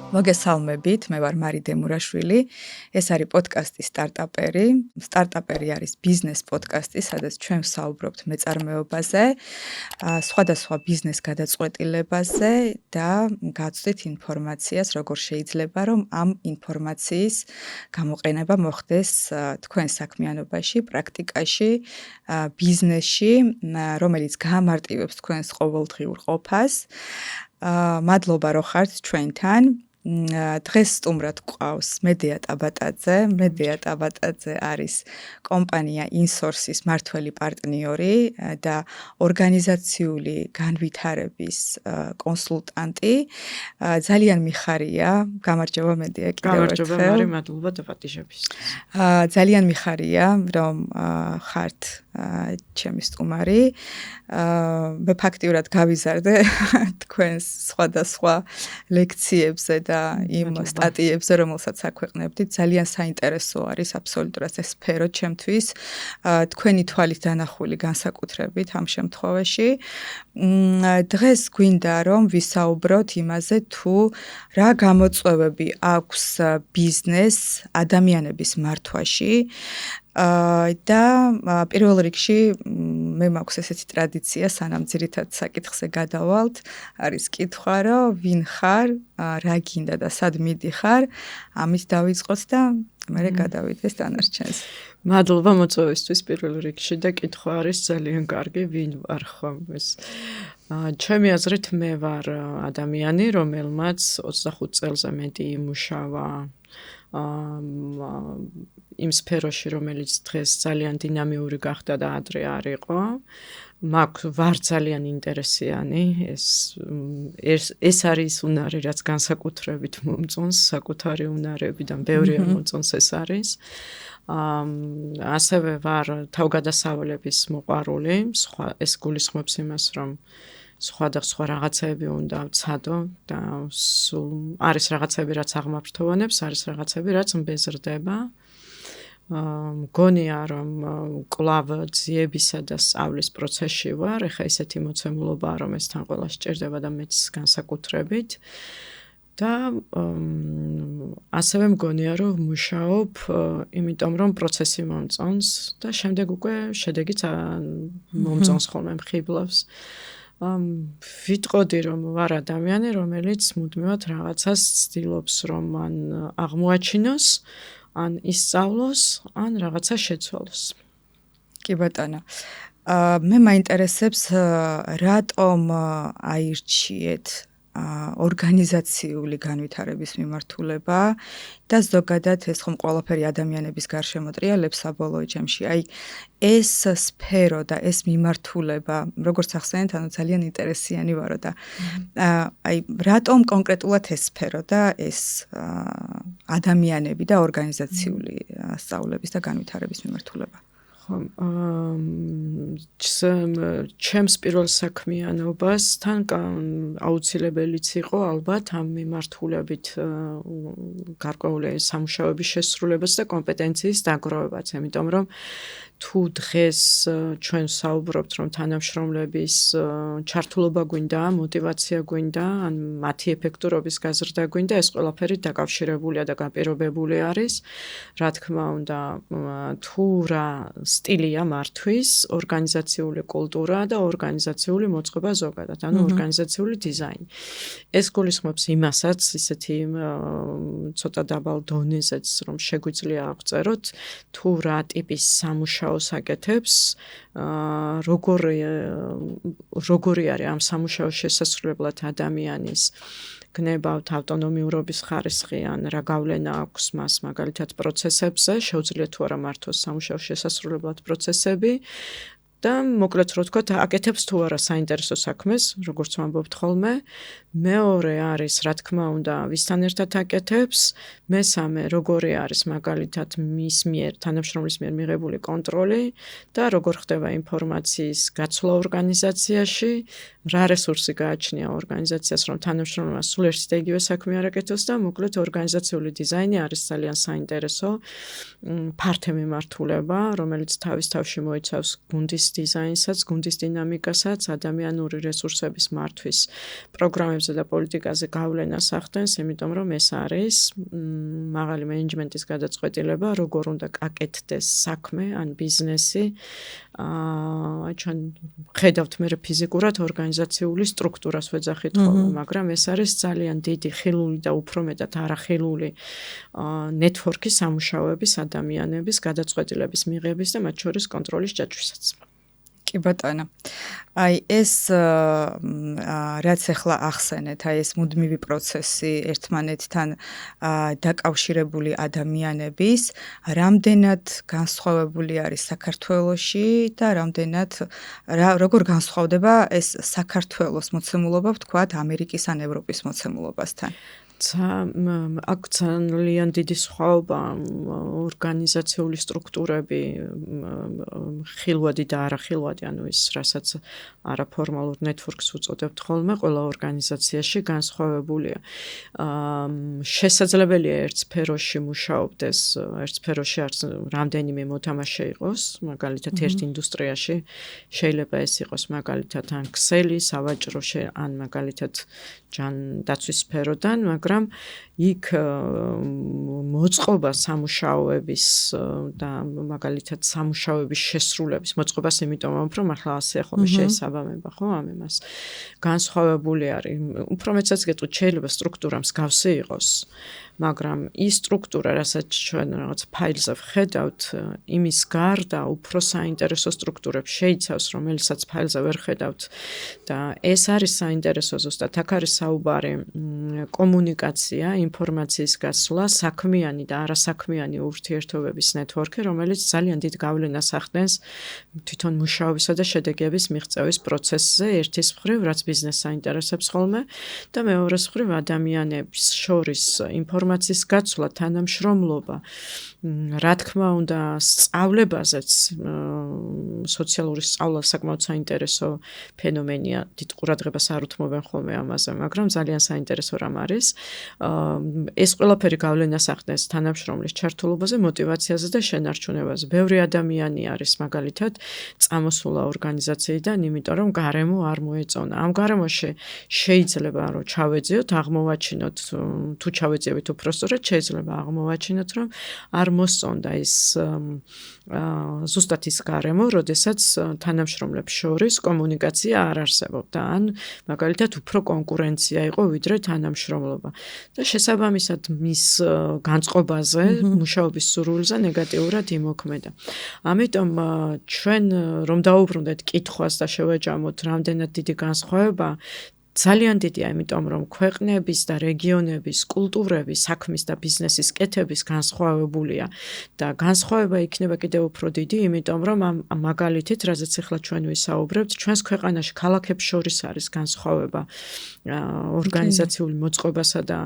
მოგესალმებით, მე ვარ მარი დემურაშვილი. ეს არის პოდკასტი სტარტაპერი. სტარტაპერი არის ბიზნეს პოდკასტი, სადაც ჩვენ ვსაუბრობთ მეწარმეობაზე, სხვადასხვა ბიზნეს გადაწყვეტილებაზე და გავცდით ინფორმაციას, როგორ შეიძლება, რომ ამ ინფორმაციის გამოყენება მოხდეს თქვენ საქმიანობაში, პრაქტიკაში, ბიზნესში, რომელიც გაამარტივებს თქვენს ყოველდღიურ ყოფას. მადლობა, რომ ხართ ჩვენთან. დღეს სტუმრად გვყავს მედეა ტაბატაძე. მედეა ტაბატაძე არის კომპანია ინსორსის მმართველი პარტნიორი და ორგანიზაციული განვითარების კონსულტანტი. ძალიან მიხარია, გამარჯობა მედეა კიდევ ერთხელ. გამარჯობა მარი, მადლობა დაპატიჟებისთვის. ძალიან მიხარია, რომ ხართ ჩემი სტუმარი. მე ფაქტიურად გავიზარდე თქვენს სხვადასხვა ლექციებზე და იმ სტატიებზე, რომელსაც აქვეყნებდით. ძალიან საინტერესო არის აბსოლუტურად ეს სფერო ჩემთვის. თქვენი თვალით დანახული განსაკუთრებით ამ შემთხვევაში. დღეს გვინდა რომ ვისაუბროთ იმაზე, თუ რა გამოწვევები აქვს ბიზნეს ადამიანების მართვაში. და პირველ რიგში მე მაქვს ესეთი ტრადიცია, სანამ ძირითად საკითხზე გადავალთ, არის კითხვა, რომ ვინ ხარ, რა გინდა და სად მიდიხარ, ამით დავიწყოთ და მერე გადავიდეს დანარჩენს. მადლობა მოწვევისთვის პირველ რიგში და კითხვა არის ძალიან კარგი, ვინ ვარ ხომ ეს. ჩემი აზრით მე ვარ ადამიანი, რომელმაც 25 წელზე მეტი იმუშავა იმ სფეროში, რომელიც დღეს ძალიან დინამიური გახდა და ადრე არ იყო. ვარ ძალიან ინტერესიანი, ეს არის უნარი, რაც განსაკუთრებით მომწონს, საკუთარი უნარებიდან ბევრი მომწონს ეს არის. ასევე ვარ თავგადასავლების მოყვარული, ეს გულისხმობს იმას, რომ სხვადასხვა რაღაცები უნდა ვცადო და სულ არის რაღაცები, რაც აღმაფრთოვანებს, არის რაღაცები, რაც მბეზრდება. მგონია, რომ კვლავ ძიებისა და სწავლის პროცესში ვარ, ეხა ესეთი მოცემულობაა, რომ ეს თან ყველა სჭირდება და მეც განსაკუთრებით. და ასევე მგონია, რომ ვმუშაობ, იმიტომ რომ პროცესი მომწონს და შემდეგ უკვე შედეგიც მომწონს ხოლმე მხიბლავს. ვიტყოდი, რომ ვარ ადამიანი, რომელიც მუდმივად რაღაცას ცდილობს, რომ მან აღმოაჩინოს, ან ისწავლოს, ან რაღაცა შეცვალოს. კი ბატონო. მე მაინტერესებს, რატომ აირჩიეთ ორგანიზაციული განვითარების მიმართულება და ზოგადად ეს ხომ ყველაფერი ადამიანების გარშემო ტრიალებს საბოლოო ჯამში. აი ეს სფერო და ეს მიმართულება, როგორც ახსენეთ, ანუ ძალიან ინტერესიანი ვარო და აი რატომ კონკრეტულად ეს სფერო და ეს ადამიანები და ორგანიზაციული სწავლების და განვითარების მიმართულება. ჩემს პირველ საქმიანობასთან აუცილებელიც იყო ალბათ ამ მიმართულებით გარკვეული სამუშაოების შესრულებაც და კომპეტენციის დაგროვებაც, იმიტომ რომ თუ დღეს ჩვენ საუბრობთ, რომ თანამშრომლების ჩართულობა გვინდა, мотиваცია გვინდა, ან მათი ეფექტურობის გაზრდა გვინდა, ეს ყველაფერი დაკავშირებულია და გაპირობებული არის. რა თქმა უნდა, თუ რა სტილია მართვის, ორგანიზაციული კულტურა და ორგანიზაციული მოწყობა ზოგადად, ანუ ორგანიზაციული დიზაინი. ეს გულისხმობს იმასაც, ისეთი ცოტა დაბალ დონეზეც, რომ შეგვიძლია აღწეროთ, თუ რა ტიპის სამუშაოს აკეთებს, როგორი არის ამ სამუშაოს შესასრულებლად ადამიანის გნებავთ ავტონომიურობის ხარისხი ან რა გავლენა აქვს მას მაგალითად პროცესებზე, შეუძლია თუ არა მართოს სამუშაოს შესასრულებლად პროცესები და მოკლედ რო ვთქვათ, აკეთებს თუ არა საინტერესო საქმეს, როგორც ვამბობთ ხოლმე. მეორე არის, რა თქმა უნდა, ვისთან ერთად აკეთებს, მესამე, როგორი არის მაგალითად მის მიერ, თანამშრომლის მიერ მიღებული კონტროლი და როგორ ხდება ინფორმაციის გაცვლა ორგანიზაციაში, რა რესურსი გააჩნია ორგანიზაციას, რომ თანამშრომლმა სულ ერთი და იგივე საქმე არ აკეთოს და მოკლედ ორგანიზაციული დიზაინი არის ძალიან საინტერესო ფართე მიმართულება, რომელიც თავის თავში მოიცავს გუნდის დიზაინსაც, გუნდის დინამიკასაც, ადამიანური რესურსების მართვის პროგრამებზე და პოლიტიკაზე გავლენას ახდენს, იმიტომ რომ ეს არის მაღალი მენეჯმენტის გადაწყვეტილება, როგორ უნდა გაკეთდეს საქმე ან ბიზნესი. ჩვენ ხედავთ მე ფიზიკურად ორგანიზაციული სტრუქტურას ვეძახით ხოლმე, მაგრამ ეს არის ძალიან დიდი ხილული და უფრო მეტად არახილული ნეტვორკი სამუშაოების ადამიანების გადაწყვეტილების მიღების და მათ შორის კონტროლის ჯაჭვისაც. კი ბატონო. აი ეს რაც ახლა ახსენეთ, აი ეს მუდმივი პროცესი ერთმანეთთან დაკავშირებული ადამიანების, რამდენად განსხვავებული არის საქართველოში და რამდენად როგორ განსხვავდება ეს საქართველოს მოცემულობა, ვთქვათ, ამერიკის ან ევროპის მოცემულობასთან? აქ ძალიან დიდი სხვაობა ორგანიზაციული სტრუქტურები ხილვადი და არახილვადი, ანუ ის რასაც არაფორმალურ ნეტვორკს უწოდებთ ხოლმე, ყველა ორგანიზაციაში განსხვავებულია. შესაძლებელია ერთ სფეროში მუშაობდეს, ერთ სფეროში რამდენიმე მოთამაშე იყოს, მაგალითად ერთ ინდუსტრიაში შეიძლება ეს იყოს მაგალითად ან ქსელი, სავაჭრო ან მაგალითად ჯანდაცვის სფეროდან, მაგრამ იქ მოწყობა სამუშაოების და მაგალითად სამუშაოების შესრულების მოწყობას, იმიტომ რომ ახლა ასე ხოლმე შეესაბამება ხო ამ იმას. განსხვავებული არის. უფრო მეცაც გეტყვით, შეიძლება სტრუქტურა მსგავსი იყოს, მაგრამ ის სტრუქტურა, რასაც ჩვენ რაღაც ფაილზე ვხედავთ, იმის გარდა უფრო საინტერესო სტრუქტურებს შეიცავს, რომელსაც ფაილზე ვერ ხედავთ და ეს არის საინტერესო ზუსტად. აქ არის საუბარი კომუნიკაცია, ინფორმაციის გაცვლა, საქმიანი და არასაქმიანი ურთიერთობების ნეტვორკი, რომელიც ძალიან დიდ გავლენას ახდენს თვითონ მუშაობისა და შედეგების მიღწევის პროცესზე, ერთის მხრივ, რაც ბიზნესს აინტერესებს ხოლმე და მეორეს მხრივ ადამიანებს შორის ინფორმაციის გაცვლა, თანამშრომლობა, რა თქმა უნდა, სწავლებაზეც სოციალური სწავლა საკმაოდ საინტერესო ფენომენია, დიდ ყურადღებას არ უთმობენ ხოლმე ამაზე, მაგრამ ძალიან საინტერესო რამ არის. ეს ყველაფერი გავლენას ახდენს თანამშრომლის ჩართულობაზე, мотиваციაზე და შენარჩუნებაზე. ბევრი ადამიანი არის მაგალითად წამოსულა ორგანიზაციიდან, იმიტომ რომ გარემო არ მოეწონა. ამ გარემოში შეიძლება რომ ჩავეძიოთ, აღმოვაჩინოთ, თუ ჩავეძიებით უпростоრად, შეიძლება აღმოვაჩინოთ, რომ არ მოსწონდა ის ზუსტად ის გარემო, როდესაც თანამშრომლებს შორის კომუნიკაცია არ არსებობდა, ან მაგალითად უფრო კონკურენცია იყო ვიდრე თანამშრომლობა. და შესაბამისად მის განწყობაზე, მუშაობის სურვილზე ნეგატიურად იმოქმედა. ამიტომ ჩვენ რომ დაუბრუნდეთ კითხვას და შევაჯამოთ, რამდენად დიდი განსხვავება ძალიან დიდია, იმიტომ რომ ქვეყნების და რეგიონების კულტურების, საქმის და ბიზნესის კეთების განსხვავებულია და განსხვავება იქნება კიდევ უფრო დიდი, იმიტომ რომ ამ მაგალითით, რაზეც ახლა ჩვენ ვისაუბრებთ, ჩვენს ქვეყანაში ქალაქებს შორის არის განსხვავება ორგანიზაციული მოწყობასა და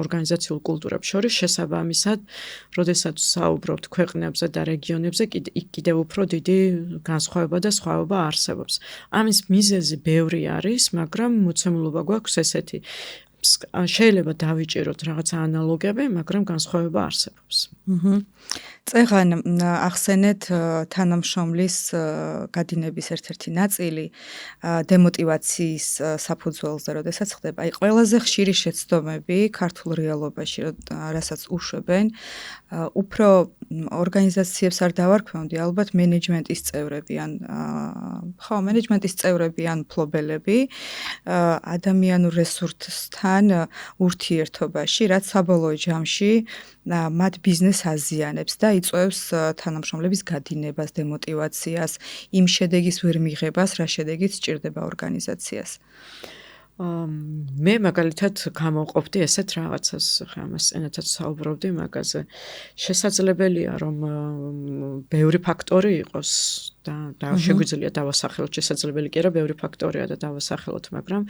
ორგანიზაციულ კულტურებს შორის, შესაბამისად, როდესაც ვსაუბრობთ ქვეყნებზე და რეგიონებზე, კიდევ უფრო დიდი განსხვავება და სხვაობა არსებობს. ამის მიზეზი ბევრი არის, მაგრამ მოცემულობა გვაქვს ესეთი. შეიძლება დავიჭიროთ რაღაცა ანალოგები, მაგრამ განსხვავება არსებობს. წეღან ახსენეთ თანამშრომლის გადინების ერთ-ერთი ნაწილი დემოტივაციის საფუძველზე, როდესაც ხდება. აი ყველაზე ხშირი შეცდომები ქართულ რეალობაში, რასაც უშვებენ, უფრო ორგანიზაციებს არ დავარქმევდი, ალბათ მენეჯმენტის წევრები ან ხო, მენეჯმენტის წევრები ან მფლობელები ადამიანურ რესურსთან ურთიერთობაში, რაც საბოლოო ჯამში მათ ბიზნესს აზიანებს და იწვევს თანამშრომლების გადინებას, დემოტივაციას, იმ შედეგის ვერ მიღებას, რა შედეგიც სჭირდება ორგანიზაციას. მე მაგალითად გამოვყოფდი ესეთ რაღაცას, ხა ამას ენათაც საუბრობდი მაგაზე. შესაძლებელია რომ ბევრი ფაქტორი იყოს და შეგვიძლია დავასახელოთ, შესაძლებელი კი არა, ბევრი ფაქტორია და დავასახელოთ, მაგრამ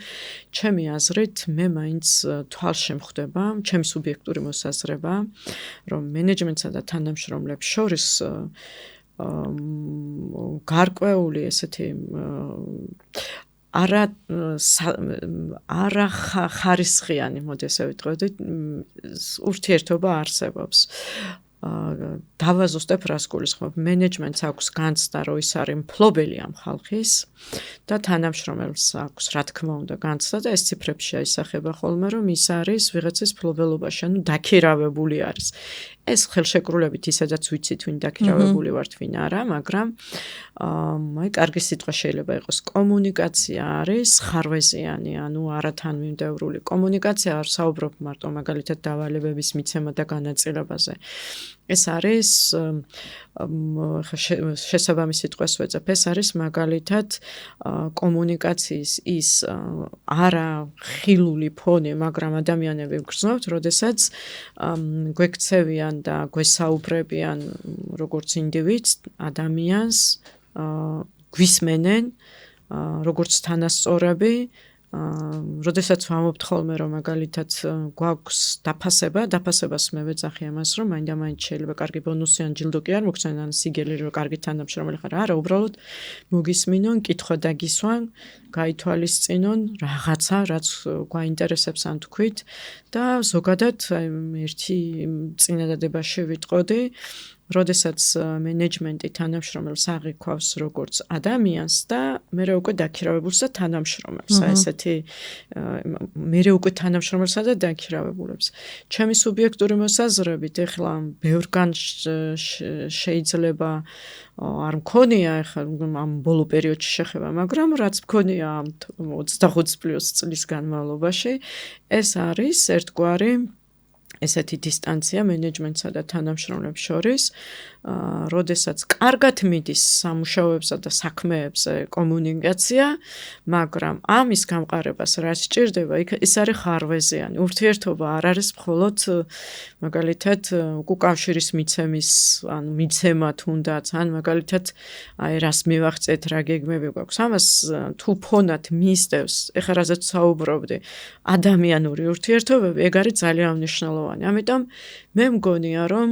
ჩემი აზრით მე მაინც თვალში მხვდება, ჩემი სუბიექტური მოსაზრება, რომ მენეჯმენტსა და თანამშრომლებს შორის გარკვეული ესეთი არა ხარისხიანი, მოდი ასე ვიტყოდეთ, ურთიერთობა არსებობს. დავაზუსტებ რას გულისხმობ. მენეჯმენტს აქვს განცდა, რომ ის არის მფლობელი ამ ხალხის და თანამშრომელს აქვს, რა თქმა უნდა, განცდა და ეს ციფრებში აისახება ხოლმე, რომ ის არის ვიღაცის მფლობელობაში, ანუ დაქირავებული არის. ეს ხელშეკრულებით ისედაც ვიცით, ვინ დაქირავებული ვართ, ვინ არა, მაგრამ კარგი სიტყვა შეიძლება იყოს. კომუნიკაცია არის ხარვეზიანი, ანუ არათანმიმდევრული. კომუნიკაცია არ საუბრობ მარტო მაგალითად დავალებების მიცემა და განაწილებაზე. ეს არის შესაბამის სიტყვას ვეძებ. ეს არის მაგალითად კომუნიკაციის ის არა ხილული ფონი, მაგრამ ადამიანები გრძნობთ, როდესაც გვექცევიან და გვესაუბრებიან როგორც ინდივიდს, ადამიანს, გვისმენენ როგორც თანასწორები, როდესაც ვამბობთ ხოლმე რომ მაგალითად გვაქვს დაფასებას მე ვეძახი ამას რომ მაინდა-მაინც შეიძლება კარგი ბონუსი ან ჯილდო კი არ მოგცენ ან სიგელი რომ კარგი თანამშრომელი ხარ არა უბრალოდ მოგისმინონ კითხვა დაგისვან გაითვალისწინონ რაღაცა რაც გვაინტერესებს ან თქვით და ზოგადად ერთი წინადადებაში ვიტყოდი როდესაც მენეჯმენტი თანამშრომელს აღიქვავს როგორც ადამიანს და მერე უკვე დაქირავებულს და თანამშრომელს. ესეთი მერე უკვე თანამშრომელსა და დაქირავებულებს. ჩემი სუბიექტური მოსაზრებით ეხლა ბევრგან შეიძლება არ მქონია ეხლა ამ ბოლო პერიოდში შეხება, მაგრამ რაც მქონია 25+ წლის განმავლობაში, ეს არის ერთგვარი ესეთი დისტანცია მენეჯმენტსა და თანამშრომლებს შორის, როდესაც კარგად მიდის სამუშაოებსა და საქმეებზე კომუნიკაცია, მაგრამ ამის გამყარებას რაც სჭირდება, ის არის ხარვეზიანი. ურთიერთობა არ არის მხოლოდ მაგალითად უკავშირის მიცემის, ანუ მიცემა თუნდაც, ან მაგალითად აი რას მივახცეთ, რა გეგმები გვაქვს. ამას თუ ფონად მისდევს, ეხლა რაზეც საუბრობდი, ადამიანური ურთიერთობები, ეგ არის ძალიან მნიშვნელოვანი. ამიტომ მე მგონია რომ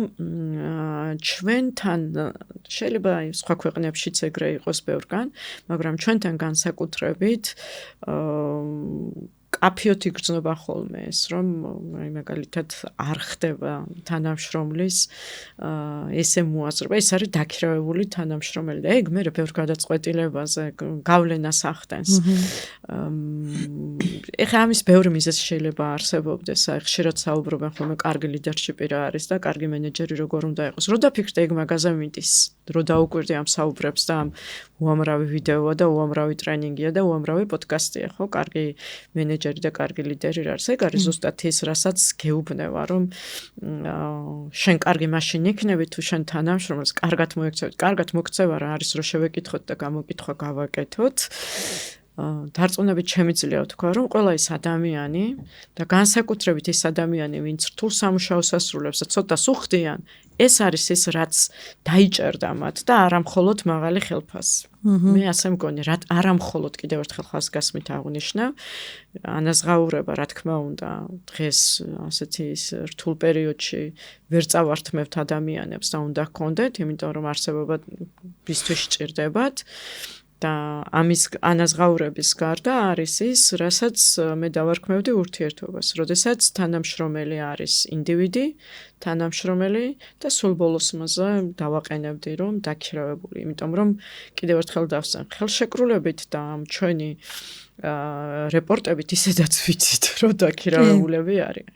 ჩვენთან შეიძლება სხვა ქვეყნებშიც ეგრე იყოს ბევრგან, მაგრამ ჩვენთან განსაკუთრებით კაფიოთი გრძნობა ხოლმე ეს რომ მაგალითად არ ხდება თანამშრომლის ესე მოაზრება, ეს არის დაქირავებული თანამშრომელი და ეგ მე ბევრ გადაწყვეტილებაზე გავლენას ახდენს. ეხლა ამის ბევრი მიზეზი შეიძლება არსებობდეს, აი ხშირად საუბრობენ ხოლმე კარგი ლიდერშიპი რა არის და კარგი მენეჯერი როგორ უნდა იყოს. რო დაფიქრდე ეგ მაგაზე მიდის, რო დაუკვირდი ამ საუბრებს და ამ უამრავი ვიდეოა და უამრავი ტრენინგია და უამრავი პოდკასტია, ხო, კარგი მენეჯერი და კარგი ლიდერი რა არის. ეგ არის ზუსტად ის, რასაც გეუბნება, რომ შენ კარგი მაშინ იქნები, თუ შენ თანამშრომელს კარგად მოექცევით. კარგად მოქცევა რა არის, რომ შევეკითხოთ და გამოკითხვა გავაკეთოთ. დარწმუნებით შემიძლია ვთქვა, რომ ყველა ის ადამიანი და განსაკუთრებით ის ადამიანი, ვინც რთულ სამუშაოს ასრულებს და ცოტა სუხდიან, ეს არის ის, რაც დაიჭერდა მათ და არა მხოლოდ მაღალი ხელფასი. მე ასე მგონი, არა მხოლოდ კიდევ ერთხელ ხაზგასმით აღნიშნავ, ანაზღაურება, რა თქმა უნდა, დღეს ასეთი რთულ პერიოდში ვერ წავართმევთ ადამიანებს და უნდა გქონდეთ, იმიტომ რომ არსებობა ბისთვის სჭირდებათ. და ამის ანაზღაურების გარდა არის ის, რასაც მე დავარქმევდი ურთიერთობას, როდესაც თანამშრომელი არის ინდივიდი, თანამშრომელი და სულ ბოლოს მასზე დავაყენებდი რომ დაქირავებული, იმიტომ რომ კიდევ ერთხელ დავსწრებ, ხელშეკრულებით და ჩვენი რეპორტებით ისედაც ვიცით, რომ დაქირავებულები არიან.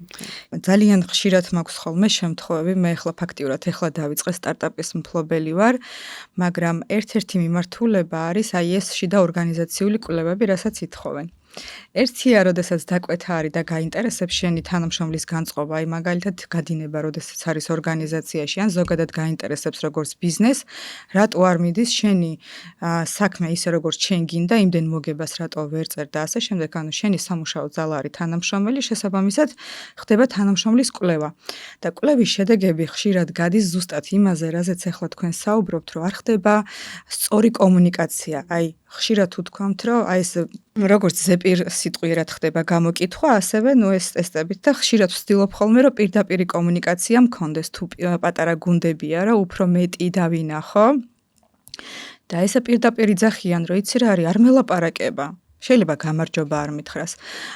ძალიან ხშირად მაქვს ხოლმე შემთხვევები, მე ფაქტიურად დავიწყე სტარტაპის მფლობელი ვარ, მაგრამ ერთ-ერთი მიმართულება არის აი ეს შიდა ორგანიზაციული კვლევები, რასაც ითხოვენ. ერთია, როდესაც დაკვეთა არის და გაინტერესებს შენი თანამშრომლის განწყობა, აი მაგალითად გადინება, როდესაც არის ორგანიზაციაში, ან ზოგადად გაინტერესებს როგორც ბიზნეს, რატო არ მიდის შენი საქმე ისე როგორც შენ გინდა, იმდენ მოგებას რატო ვერ წერ და ასე შემდეგ, ანუ შენი სამუშაო ძალა არის თანამშრომელი, შესაბამისად ხდება თანამშრომლის კვლევა. და კვლევის შედეგები ხშირად გადის ზუსტად იმაზე, რაზეც ახლა თქვენ საუბრობთ, რომ არ ხდება სწორი კომუნიკაცია. აი ხშირად უთქვამთ, რომ აი ეს როგორც ზეპირ სიტყვიერად ხდება გამოკითხვა, ასევე ეს ტესტებით და ხშირად ვცდილობ ხოლმე, რომ პირდაპირი კომუნიკაცია მქონდეს, თუ პატარა გუნდებია, რომ უფრო მეტი დავინახო. და ესე პირდაპირ იძახიან, რომ იცი რა არის, არ მელაპარაკება. შეიძლება გამარჯობა არ მითხრას.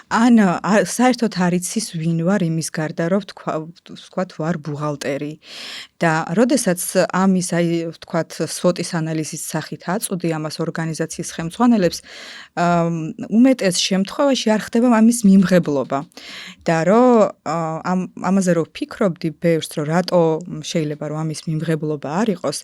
ან საერთოდ არ იცის ვინ ვარ იმის გარდა, რომ ვთქვათ ვარ ბუღალტერი. და როდესაც ამის ვთქვათ SWOT-ის ანალიზის სახით აწვდი ამას ორგანიზაციის ხელმძღვანელებს, უმეტეს შემთხვევაში არ ხდება ამის მიმღებლობა. და რომ ამაზე რომ ვფიქრობდი ბევრს, რომ რატო შეიძლება რომ ამის მიმღებლობა არ იყოს,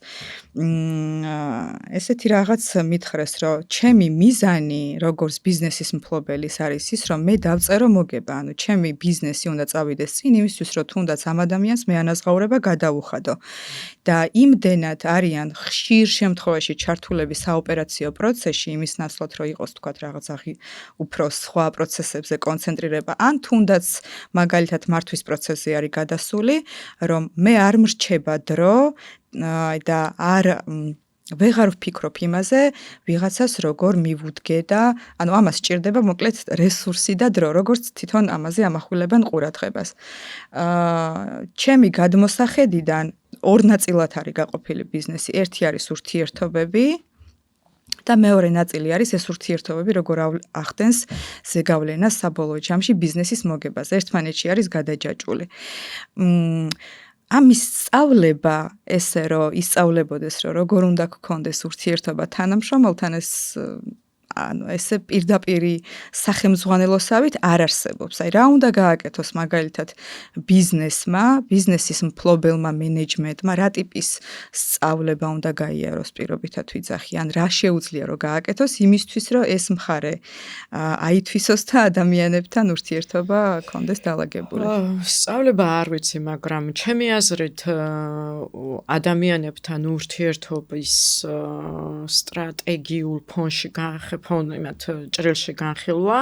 ესეთი რაღაც მითხრეს, რომ ჩემი მიზანი როგორც ბიზნესის მფლობელის არის ის, რომ მე დავწერო მოგება, ანუ ჩემი ბიზნესი უნდა წავიდეს წინ იმისთვის, რომ თუნდაც ამ ადამიანს მე ანაზღაურება გადავუხადო. და იმდენად არიან ხშირ შემთხვევაში ჩართულები საოპერაციო პროცესში იმის ნაცვლად, რომ იყოს თქვათ რაღაც უფრო სხვა პროცესებზე კონცენტრირება, ან თუნდაც მაგალითად მართვის პროცესზე არის გადასული, რომ მე არ მრჩება დრო და არ ვეღარ ვფიქრობ იმაზე, ვიღაცას როგორ მივუდგე და ანუ ამას სჭირდება მოკლედ რესურსი და დრო, როგორც თვითონ ამაზე ამახვილებენ ყურადღებას. ჩემი გადმოსახედიდან ორ ნაწილად არის გაყოფილი ბიზნესი. ერთი არის ურთიერთობები და მეორე ნაწილი არის ეს ურთიერთობები, როგორ ახდენს ზეგავლენას საბოლოო ჯამში ბიზნესის მოგებას. ერთმანეთში არის გადაჯაჭვული. ამის სწავლება ესე რომ ისწავლებოდეს, რომ როგორ უნდა გქონდეს ურთიერთობა თანამშრომელთან, ანუ ესე პირდაპირი სახელმძღვანელოსავით არ არსებობს. აი რა უნდა გააკეთოს მაგალითად ბიზნესმა, ბიზნესის მფლობელმა მენეჯმენტმა, რა ტიპის სწავლება უნდა გაიაროს პირობითად ვიძახი, ან რა შეუძლია რომ გააკეთოს იმისთვის, რომ ეს მხარე აითვისოს და ადამიანებთან ურთიერთობა კონდეს დალაგებული. სწავლება არ ვიცი, მაგრამ ჩემი აზრით ადამიანებთან ურთიერთობის სტრატეგიულ ფონში იმათ ჭრილში განხილვა.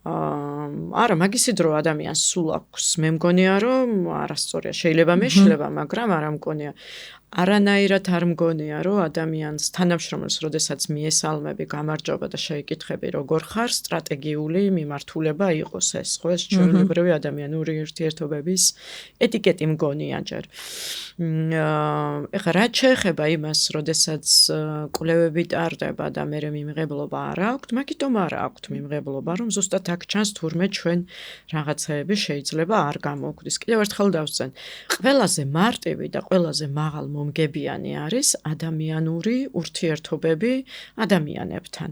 არა, მაგისი დრო ადამიანს სულ აქვს. მე მგონია, რომ არასწორია, შეიძლება მეშლება, მაგრამ არ მგონია. არანაირად არ მგონია, რომ ადამიანს თანამშრომელს, როდესაც მიესალმები, გამარჯობა და შეიკითხები, როგორ ხარ, სტრატეგიული მიმართულება იყოს ეს, ხო, ეს ჩვეულებრივი ადამიანური ურთიერთობების ეტიკეტი მგონია ჯერ. ეხლა რაც შეეხება იმას, როდესაც კვლევები ტარდება და მე მიმღებლობა არ აქვს, მაგიტომ არ აქვს მიმღებლობა, რომ ზუსტად აქ ჩანს თურმე ჩვენ რაღაცეები შეიძლება არ გამოგვდის. კიდევ ერთხელ დავსწენ, ყველაზე მარტივი და ყველაზე მაღალ მომგებიანი არის ადამიანური ურთიერთობები ადამიანებთან.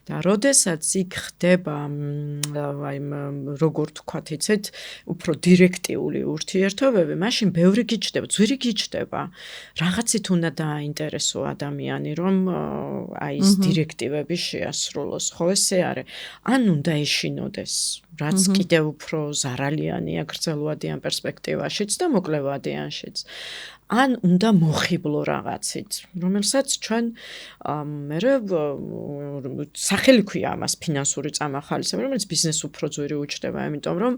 და როდესაც იქ ხდება, აი როგორ თქვათ, იცით, უფრო დირექტიული ურთიერთობები, მაშინ ბევრი გიჩნდება, ძვირი გიჩნდება. რაღაცით უნდა დააინტერესო ადამიანი, რომ აი ეს დირექტივები შეასრულოს, ხო ესე არის. ან უნდა ეშინოდეს, რაც კიდევ უფრო ზარალიანია გრძელვადიან პერსპექტივაშიც და მოკლევადიანშიც. ან უნდა მოხიბლო რაღაცით, რომელსაც ჩვენ მერე სახელი ქვია ამას ფინანსური წამახალისება, რომელიც ბიზნეს უფრო ძვირი უჩნდება, იმიტომ რომ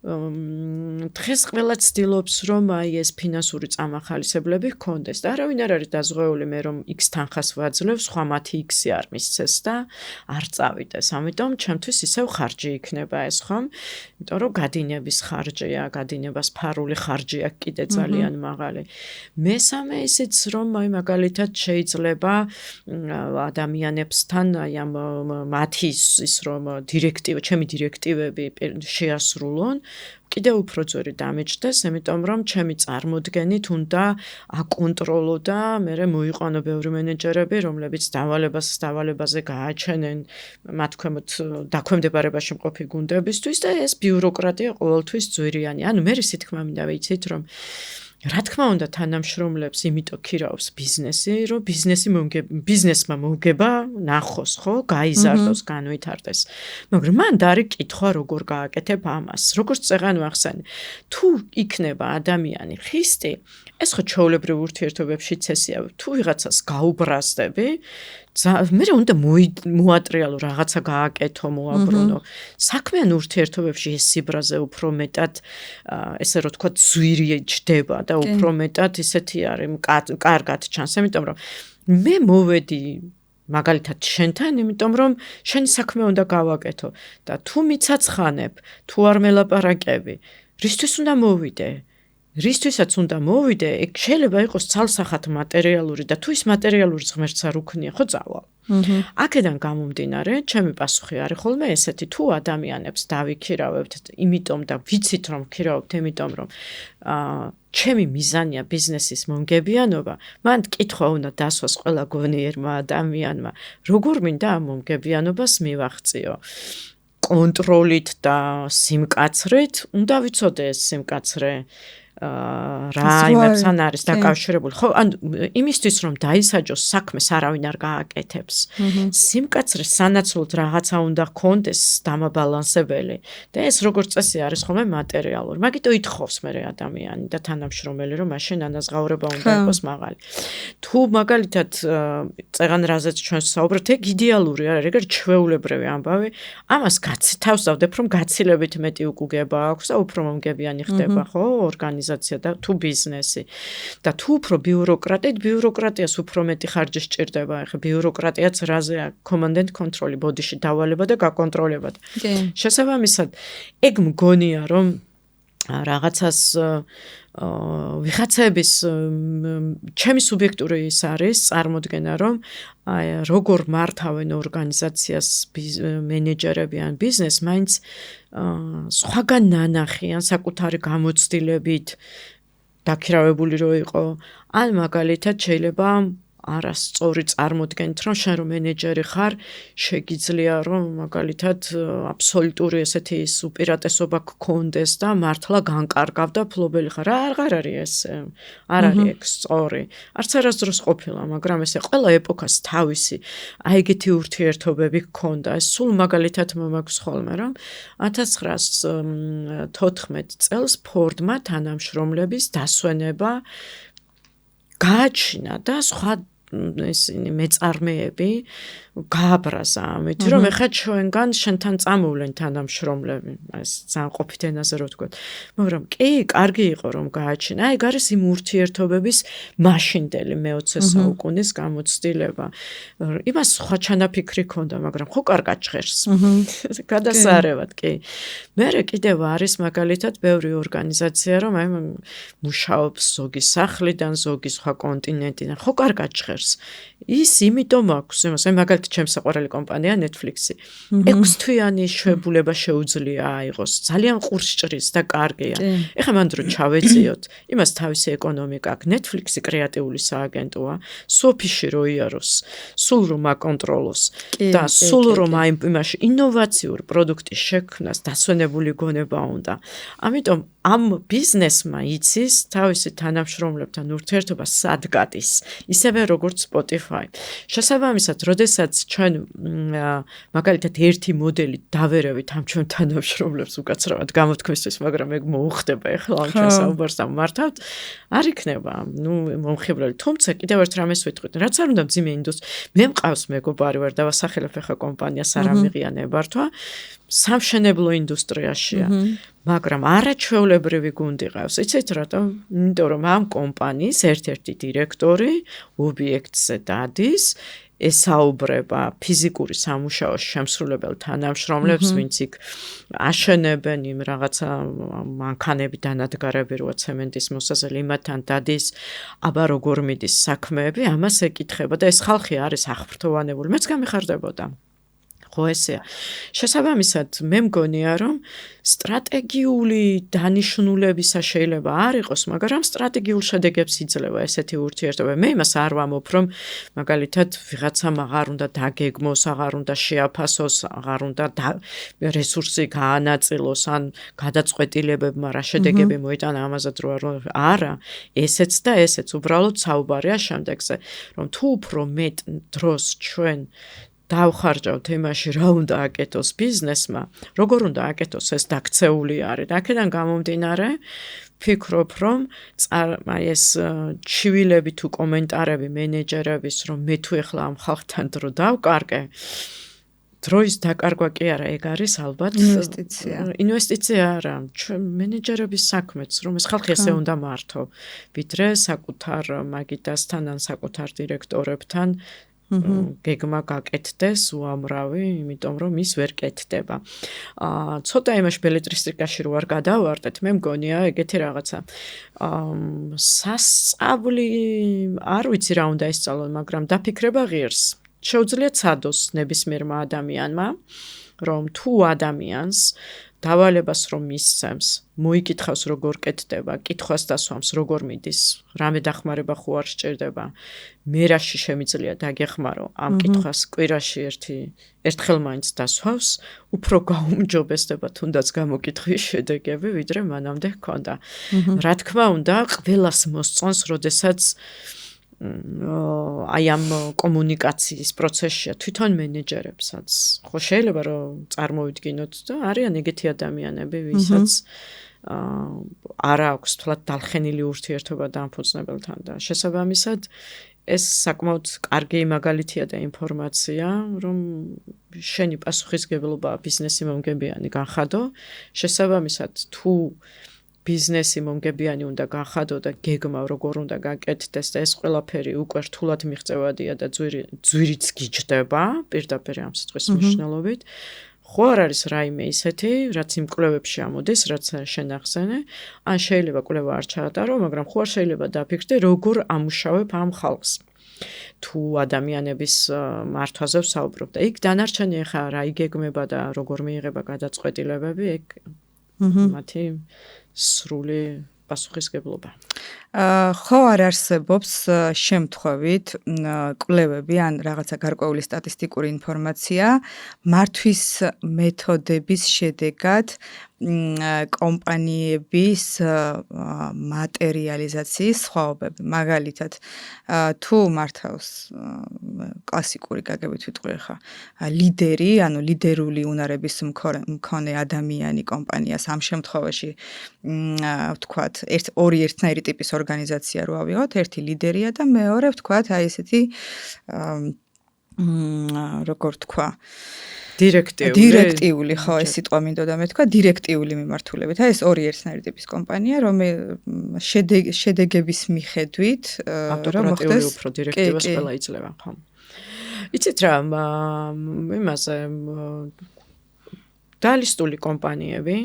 დღეს ყველა ცდილობს, რომ აი ეს ფინანსური წამახალისებლები ჰქონდეს და არავინ არ არის დაზღვეული მე რომ X თანხას ვაძლევ, სხვა მათი X-ი არ მისცეს და არ წავიდეს. ამიტომ ჩემთვის ისევ ხარჯი იქნება ეს, ხომ? იმიტომ რომ გადინების ხარჯია, გადინებას ფარული ხარჯია კიდე ძალიან მაღალი. მესამე ისიც რომ აი მაგალითად შეიძლება ადამიანებსთან აი ამ მათი ის რომ ჩემი დირექტივები შეასრულონ, კიდევ უფრო ძვირი დამეჭდეს, იმიტომ რომ ჩემი წარმოდგენით უნდა აკონტროლო და მე მოიყვანო ბევრი მენეჯერები, რომლებიც დავალებაზე გააჩენენ მათ ქვემოთ დაქვემდებარებაში მყოფი გუნდებისთვის და ეს ბიუროკრატია ყოველთვის ძვირიანი. ანუ მე სითქმა მინდა ვიცით, რომ რა თქმა უნდა თანამშრომლებს იმიტომ ქირაობს ბიზნესი, რომ ბიზნესმა მოგება ნახოს, ხო, გაიზარდოს, განვითარდეს. მაგრამ მან დაარი კითხვა როგორ გააკეთებ ამას. როგორც წეღან ვახსენე, თუ იქნება ადამიანი ხისტი, ეს ხო ჩვეულებრივ ურთიერთობებშიც ესეა, თუ ვიღაცას გაუბრაზდები, მე უნდა მოატრიალო რაღაცა გააკეთო, მოაბრუნო. საქმიან ურთიერთობებში ეს სიბრაზე უფრო მეტად ესე რომ თქვა ძვირი ჯდება და უფრო მეტად ისეთი არის, კარგად ჩანს, იმიტომ რომ მე მოვედი მაგალითად შენთან, იმიტომ რომ შენი საქმე უნდა გავაკეთო და თუ მიცაცხანებ, თუ არ მელაპარაკები, რისთვის უნდა მოვიდე? რისთვისაც უნდა მოვიდე, ეგ შეიძლება იყოს ცალსახად მატერიალური და თუ ის მატერიალური ღმერთს არ უქნია, ხო წავალ. აქედან გამომდინარე, ჩემი პასუხი არის ხოლმე ესეთი, თუ ადამიანებს დავიქირავებთ, იმიტომ და ვიცით რომ ვქირავებთ, იმიტომ რომ ჩემი მიზანია ბიზნესის მომგებიანობა, მან კითხვა უნდა დასვას ყველა გონიერმა ადამიანმა, როგორ მინდა ამ მომგებიანობას მივაღწიო. კონტროლით და სიმკაცრით, უნდა ვიცოდე ეს სიმკაცრე რა იმებთან არის დაკავშირებული. ხო, ან იმისთვის რომ დაისაჯოს საქმეს არავინ არ გააკეთებს. სიმკაცრე სანაცვლოდ რაღაცა უნდა ჰქონდეს დამაბალანსებელი და ეს როგორც წესი არის ხოლმე მატერიალური. მაგიტო ითხოვს მე ადამიანი და თანამშრომელი რომ მაშინ ანაზღაურება უნდა იყოს მაღალი. თუ მაგალითად წეღან რაზეც ჩვენ საუბრობთ, ეგ იდეალური არ არის, ეგ ჩვეულებრივი ამბავი. ამას თავსავდებ რომ გაცილებით მეტი უკუგება აქვს და უფრო მომგებიანი ხდება, ხო, ორგანიზაცია და თუ ბიზნესი. და თუ უფრო ბიუროკრატიას უფრო მეტი ხარჯი სჭირდება. ეხლა ბიუროკრატიაც რაზეა? command and control, ბოდიში დავალება და გაკონტროლება. შესაბამისად, ეგ მგონია რომ რაღაცას ვიღაცების ჩემი სუბიექტური ის არის წარმოდგენა რომ როგორ მართავენ ორგანიზაციას მენეჯერები ან ბიზნეს მაინც სხვაგან ნანახიან საკუთარი გამოცდილებით დაქირავებული რო იყო ან მაგალითად შეიძლება არასწორი წარმოდგენით რომ შენ რომ მენეჯერი ხარ შეგიძლია რომ მაგალითად აბსოლუტური ესეთი უპირატესობა გქონდეს და მართლა განკარგავ და ფლობელი ხარ აღარ არის ეს არ არის ეგ სწორი არც არასდროს ყოფილა მაგრამ ესე ყველა ეპოქას თავისი აი ეგეთი ურთიერთობები გქონდა ეს სულ მაგალითად მომაქვს ხოლმე რომ 1914 წელს ფორდმა თანამშრომლების დასვენება გააჩინა და სხვა ისინი მეწარმეები გააბრაზა ამით რომ ეხლა ჩვენგან შენთან წამოვლენ თანამშრომლები ეს ძალიან ყოფით ენაზე რო ვთქვათ მაგრამ კი კარგი იყო რომ გააჩინა ეგ არის იმ ურთიერთობების მაშინდელი მე-20 საუკუნის გამოცდილება იმას სხვა ჩანაფიქრი ქონდა მაგრამ ხო კარგად ჟღერს გადასარევად კი მერე კიდევ არის მაგალითად ბევრი ორგანიზაცია რომ აი მუშაობს ზოგი სახლიდან ზოგი სხვა კონტინენტიდან ხო კარგად ჟღერს ის იმიტომ აქვს იმას აი მაგალითად ჩემს საყვარელი კომპანია Netflix-ი 6 თვიანი შვებულება შეუძლია აიღოს ძალიან ყურს ჭრის და კარგია ეხლა მანდ რო ჩავეწიოთ იმას თავისი ეკონომიკა აქვს Netflix-ი კრეატიული სააგენტოა სოფიში რო იაროს სულ რომ აკონტროლოს და სულ რომ აი იმაში ინოვაციურ პროდუქტის შექმნას დასვენებული გონება უნდა ამიტომ ამ ბიზნესმა იცის თავისი თანამშრომლებთან ურთიერთობა სად გადის ისევე როგორც Spotify შესაბამისად როდესაც ჩვენ მაგალითად ერთი მოდელი დავერევით ამ ჩვენ თანამშრომლებს უკაცრავად გამოთქმისთვის მაგრამ ეგ მოუხდება ეხლა ამ ჩვენ საუბარს დამართავთ არ იქნება ნუ მომხიბლელი თუმცა კიდევ ერთ რამეს ვიტყვით რაც არ უნდა მძიმე ინდუსტრია მე მყავს მეგობარი ვარ დავასახელებ ეხლა კომპანიას არ ამიღია ნებართვა სამშენებლო ინდუსტრიაშია მაგრამ არაჩვეულებრივი გუნდი ყავს იცით რატომ იმიტომ რომ ამ კომპანიის ერთ-ერთი დირექტორი ობიექტზე დადის ესაუბრება ფიზიკური სამუშაოს შემსრულებელ თანამშრომლებს ვინც იქ აშენებენ იმ რაღაცა მანქანები დანადგარები როა ცემენტის მოსაზელი იმათთან დადის აბა როგორ მიდის საქმეები ამას ეკითხება და ეს ხალხი არის აღფრთოვანებული მეც გამიხარდებოდა ხო ესეა შესაბამისად მე მგონია რომ სტრატეგიული დანიშნულებისა შეიძლება არ იყოს მაგრამ სტრატეგიულ შედეგებს იძლევა ესეთი ურთიერთობა მე იმას არ ვამბობ რომ მაგალითად ვიღაცამ აღარ უნდა დაგეგმოს აღარ უნდა შეაფასოს აღარ უნდა რესურსი გაანაწილოს ან გადაწყვეტილებებმა რა შედეგები მოიტანა ამაზად რო არა ესეც და ესეც უბრალოდ საუბარია შემდეგზე რომ თუ უფრო მეტ დროს ჩვენ დავხარჯავთ იმაში რა უნდა აკეთოს ბიზნესმა, როგორ უნდა აკეთოს ეს დაქცეული არის. აქედან გამომდინარე, ვფიქრობ, რომ ეს ჩივილები თუ კომენტარები მენეჯერების, რომ მე თუ ეხლა ამ ხალხთან დრო დავკარგე, დროის დაკარგვა კი არა, ეგ არის ალბათ ინვესტიცია არა, მენეჯერების საქმეც, რომ ეს ხალხი ესე უნდა მართო, ვიდრე საკუთარ მაგიდასთან ან საკუთარ დირექტორებთან გეგმა გაკეთდეს უამრავი, იმიტომ რომ ის ვერ კეთდება. ცოტა იმაში ბელეტრისტიკაში რო არ გადავარდეთ, მე მგონია ეგეთი რაღაცა. სასწავლი არ ვიცი რა უნდა ისწავლონ, მაგრამ დაფიქრება ღირს. შეუძლია ცადოს ნებისმიერმა ადამიანმა, რომ თუ ადამიანს დავალებას რომ მისცემს, მოიკითხავს როგორ კეთდება, კითხვას დასვამს როგორ მიდის, რამე დახმარება ხო არ სჭირდება, მე რაში შემიძლია დაგეხმარო, ამ კითხვას კვირაში ერთხელ მაინც დასვავს, უფრო გაუმჯობესდება თუნდაც გამოკითხვის შედეგები, ვიდრე მანამდე ჰქონდა. რა თქმა უნდა, ყველას მოსწონს, როდესაც აი ამ კომუნიკაციის პროცესშია თვითონ მენეჯერებსაც. ხო შეიძლება რომ წარმოვიდგინოთ და არიან ეგეთი ადამიანები, ვისაც არ აქვს თვლად დალხენილი ურთიერთობა დამფუძნებელთან და შესაბამისად ეს საკმაოდ კარგი მაგალითია და ინფორმაცია, რომ შენი პასუხისგებლობა ბიზნესი მომგებიანი განხადო, შესაბამისად თუ ბიზნესი მომგებიანი უნდა განხადო და გეგმა როგორ უნდა გაკეთდეს და ეს ყველაფერი უკვე რთულად მიღწევადია და ძვირიც გიჯდება პირდაპირ ამ სიტყვის მნიშვნელობით. ხო არ არის რაიმე ისეთი, რაც იმ კვლევებში ამოდის, რაც შენ ახსენე, ან შეიძლება კვლევა არ ჩაატარო, მაგრამ ხო არ შეიძლება დაფიქრდე, როგორ ამუშავებ ამ ხალხს. თუ ადამიანების მართვაზე ვსაუბრობ და იქ დანარჩენი ხა რა იგეგმება და როგორ მიიღება გადაწყვეტილებები, ეგ მათი სრული პასუხისგებლობა. ხო არ არსებობს შემთხვევით კვლევები ან რაღაცა გარკვეული სტატისტიკური ინფორმაცია მართვის მეთოდების შედეგად კომპანიების მატერიალიზაციის სხვაობები. მაგალითად, თუ მართავს კლასიკური გაგებით ვიტყვი ხა ლიდერი, ანუ ლიდერული უნარების მქონე ადამიანი კომპანიას ამ შემთხვევაში ვთქვათ, ორი ერთნაირი ტიპის ორგანიზაცია რო ავიღოთ, ერთი ლიდერია და მეორე ვთქვათ, აი ესეთი როგორ თქვა დირექტიული, ხო, ეს სიტყვა მინდოდა მე თქვა, დირექტიული მიმართულებით. აი ეს ორი ერთნაირი ტიპის კომპანია, შედეგების მიხედვით რომ მოხდეს უფრო დირექტივას ყველა იძლევა, ხო. იცით რა, იმაზე დალისტული კომპანიები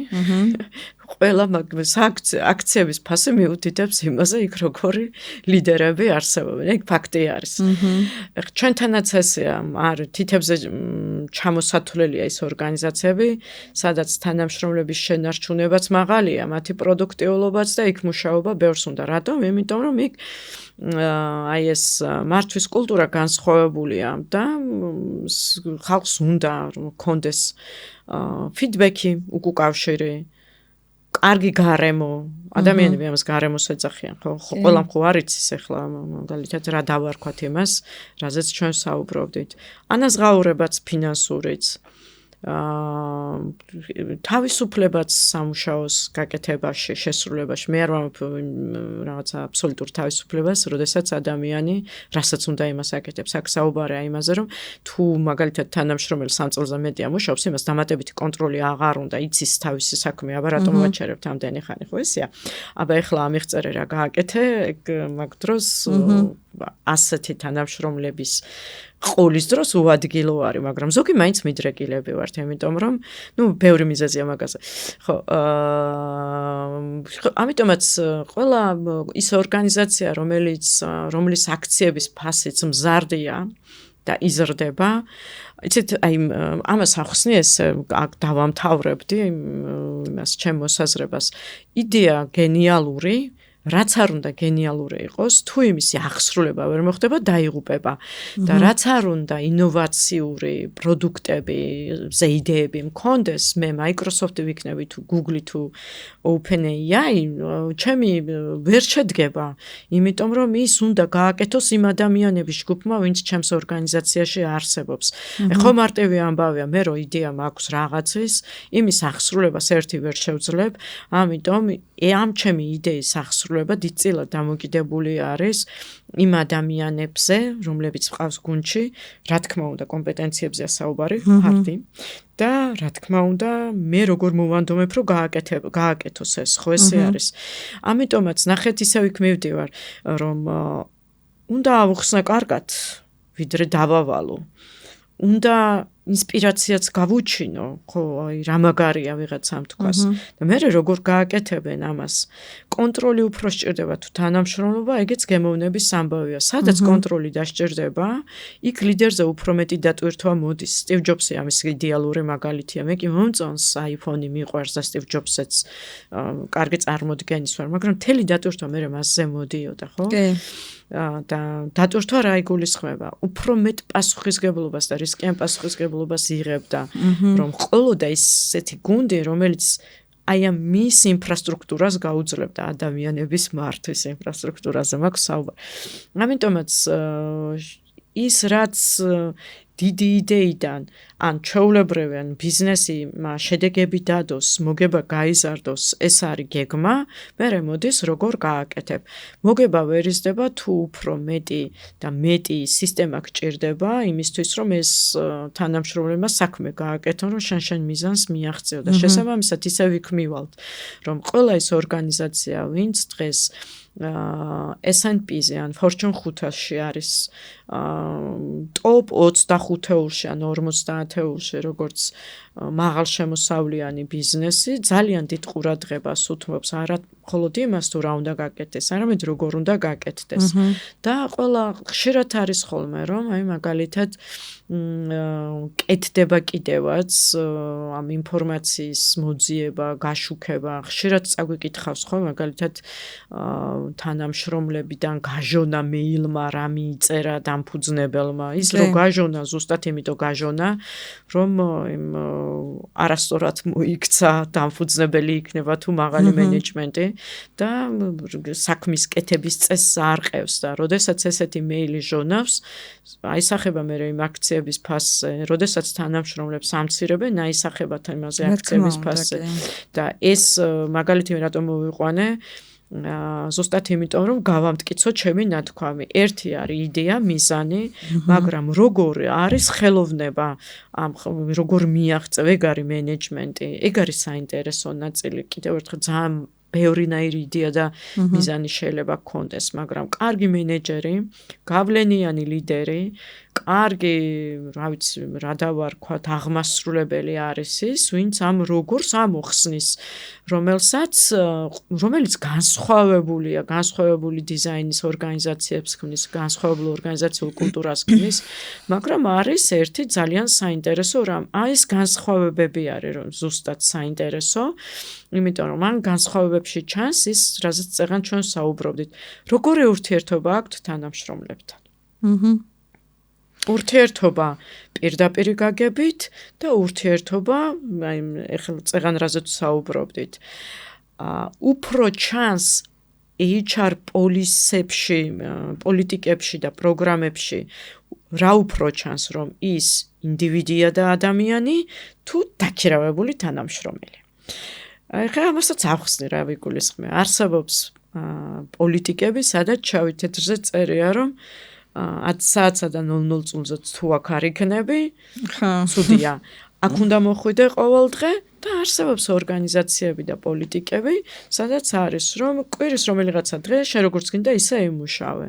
ყველა აქციების ფასი მიუთითებს იმაზე, იქ როგორი ლიდერები არსებობენ. ეგ ფაქტი არის. ჩვენთანაც ესეა, თითებზე ჩამოსათვლელია ის ორგანიზაციები, სადაც თანამშრომლების შენარჩუნებაც მაღალია, მათი პროდუქტიულობაც და იქ მუშაობა ბევრს უნდა. რატომ? იმიტომ რომ იქ აი ეს მართვის კულტურა განსხვავებულია და ხალხს უნდა რომ ჰქონდეს ფიდბექი, უკავშირი, კარგი გარემო, ადამიანები ამას გარემოს ეძახიან, ხო? ყველამ ხო არ იცის ახლა მაგალითად რა დავარქვათ იმას, რაზეც ჩვენ საუბრობდით. ანაზღაურებაც ფინანსურიც, თავისუფლებაც სამუშაოს გაკეთებაში, შესრულებაში. მე არ ვამბობ რაღაცა აბსოლუტურ თავისუფლებას, როდესაც ადამიანი რასაც უნდა იმას აკეთებს. აქ საუბარია იმაზე, რომ თუ მაგალითად თანამშრომელი 3 წელზე მეტი ამუშავებს, იმას დამატებითი კონტროლი აღარ უნდა, იცის თავისი საქმე, აბა რატომ ვაჩერებთ ამდენი ხანი, ხო ესეა? აბა ეხლა ამიღწერე რა გააკეთე, მაგ დროს ასეთი თანამშრომლების ყოლის დროს უადგილო არის, მაგრამ ზოგი მაინც მიდრეკილები ვართ, იმიტომ რომ, ბევრი მიზეზია მაგაზე. ხო, ამიტომაც ყველა ის ორგანიზაცია, რომლის აქციების ფასიც მზარდია და იზრდება, იცით, აი ამას ახსნი ეს დავამთავრებდი იმას ჩემ მოსაზრებას. იდეა გენიალური, რაც არ უნდა გენიალური იყოს, თუ იმისი აღსრულება ვერ მოხდება, დაიღუპება. და რაც არ უნდა ინოვაციური პროდუქტები, იდეები მქონდეს, მე Microsoft-ი ვიქნები თუ Google-ი თუ OpenAI, ჩემი ვერ შედგება, იმიტომ რომ ის უნდა გააკეთოს იმ ადამიანების ჯგუფმა, ვინც ჩემს ორგანიზაციაში არსებობს. ხო მარტივი ამბავია, მე რო იდეა მაქვს რაღაცის, იმის აღსრულებას ერთი ვერ შევძლებ, ამიტომ ამ ჩემი იდეის აღსრულება დიდწილად დამოკიდებული არის იმ ადამიანებზე, რომლებიც მყავს გუნდში, რა თქმა უნდა, კომპეტენციებზეა საუბარი, ფაქტი. და რა თქმა უნდა, მე როგორ მოვანდომებ, რომ გააკეთოს ეს, ხო ესე არის. ამიტომაც ნახეთ ისევ იქ მივდივარ, რომ უნდა ავუხსნა კარგად ვიდრე დავავალო. უნდა ინსპირაციაც გავუჩინო, ხო, აი რა მაგარია ვიღაცამ თქვას. და მე როგორ გააკეთებენ ამას? კონტროლი უფრო სჭირდება თუ თანამშრომლობა, ეგეც გემოვნების ამბავია. სადაც კონტროლი დასჭირდება, იქ ლიდერზე უფრო მეტი დატვირთვა მოდის. სტივ ჯობსი ამის იდეალური მაგალითია. მე კი მომწონს iPhone-ი მიყვარს და სტივ ჯობსეც კარგი წარმოდგენის ვარ, მაგრამ მთელი დატვირთვა მე მასზე მოდიოდა, ხო? და დატვირთვა რა იგულისხმება? უფრო მეტ პასუხისგებლობას და რისკიან პასუხისგებლობას იღებდა, რომ ყოლოდა ისეთი გუნდი, რომელიც აი ამ მის ინფრასტრუქტურას გაუძლებდა ადამიანების მართვის ინფრასტრუქტურაზე მაქვს საუბარი. ამიტომაც ის რაც დიდი იდეიდან ან ჩვეულებრივი ან ბიზნესი შედეგები დადოს, მოგება გაიზარდოს, ეს არის გეგმა, მერე მოდის როგორ გააკეთებ. მოგება ვერ იზრდება თუ უფრო მეტი და მეტი სისტემა გჭირდება იმისთვის, რომ ეს თანამშრომლებმა საქმე გააკეთონ, რომ შენ მიზანს მიაღწიო და შესაბამისად ისე ვიქმივალთ, რომ ყველა ის ორგანიზაცია, ვინც დღეს S&P-ზე ან Fortune 500-ში არის ტოპ 25-ეულში ან 50-ეულში, როგორც მაღალშემოსავლიანი ბიზნესი, ძალიან დიდ ყურადღებას უთმობს არა მხოლოდ იმას, თუ რა უნდა გაკეთდეს, არამედ როგორ უნდა გაკეთდეს. და ყველა ხშირად არის ხოლმე, რომ აი მაგალითად კეთდება კიდევაც ამ ინფორმაციის მოძიება, გაშუქება, ხშირად წაგვიკითხავს ხო, მაგალითად თანამშრომლებიდან გაჟონა მეილმა რა მიიწერა დამფუძნებელმა, ის რო გაჟონა, ზუსტად იმიტომ გაჟონა, რომ იმ არასწორად მოიქცა დამფუძნებელი იქნება თუ მაღალი მენეჯმენტი და საქმის კეთების წესს არყევს და როდესაც ესეთი მეილი ჟონავს, აისახება მე იმ აქციების ფასზე, როდესაც თანამშრომლებს ამცირებენ, აისახებათ იმაზე აქციების ფასზე და ეს მაგალითი რატომ მოვიყვანე? ზუსტად იმიტომ, რომ გავამტკიცო ჩემი ნათქვამი. ერთი არის იდეა, მიზანი, მაგრამ როგორ არის ხელოვნება, როგორ მიაღწევ, ეგ არის მენეჯმენტი, ეგ არის საინტერესო ნაწილი. კიდევ ერთხელ ძალიან ბევრინაირი იდეა და მიზანი შეიძლება გქონდეს, მაგრამ კარგი მენეჯერი, გავლენიანი ლიდერი, კარგი, რა ვიცი, რა დავარქვათ, აღმასრულებელი არის ის, ვინც ამ როგორს ამოხსნის, რომელიც განსხვავებულია, განსხვავებული დიზაინის ორგანიზაციებს ქმნის, განსხვავებულ ორგანიზაციულ კულტურას ქმნის, მაგრამ არის ერთი ძალიან საინტერესო რამ. ეს განსხვავებები არის, რომ ზუსტად საინტერესო, იმიტომ რომ ან განსხვავებებში ჩანს ის, რაზეც წეგან ჩვენ საუბრობდით. როგორი ურთიერთობა აქვთ თანამშრომლებთან? ურთიერთობა პირდაპირ გაგებით და ურთიერთობა, აი ეხლა წეგან რაზეც საუბრობდით. უფრო ჩანს HR პოლისებში, პოლიტიკებში და პროგრამებში რა უფრო ჩანს, რომ ის ინდივიდია და ადამიანი თუ დაქირავებული თანამშრომელი. ეხლა ამასაც ავხსნი რა ვიგულისხმე. არსებობს პოლიტიკები, სადაც შავი თეთრზე წერია, რომ 10 საათსა და 00 წუთზე თუ აქ არ იქნები, ცუდია. აქ უნდა მოხვიდე ყოველ დღე და არსებობს ორგანიზაციები და პოლიტიკები, სადაც არის, რომ კვირის რომელიღაცა დღე შენ როგორც გინდა ისე იმუშავე.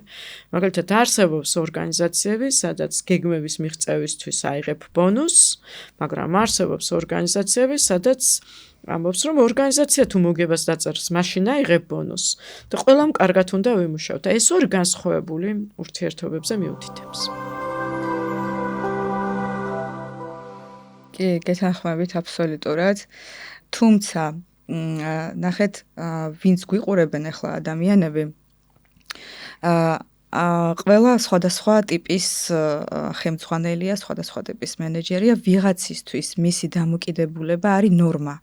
მაგალითად, არსებობს ორგანიზაციები, სადაც გეგმების მიღწევისთვის აიღებ ბონუსს, მაგრამ არსებობს ორგანიზაციები, სადაც ამბობს, რომ ორგანიზაცია თუ მოგებას დაწერს, მაშინ აიღებ ბონუსს და ყველამ კარგად უნდა ვიმუშავ და ეს ორი განსხვავებული ურთიერთობებზე მიუთითებს. კი, გეთანხმებით აბსოლუტურად. თუმცა, ნახეთ, ვინც გვიყურებენ ახლა ადამიანები, ყველა სხვადასხვა ტიპის ხელმძღვანელია, სხვადასხვა ტიპის მენეჯერია, ვიღაცისთვის მისი დამოკიდებულება არის ნორმა.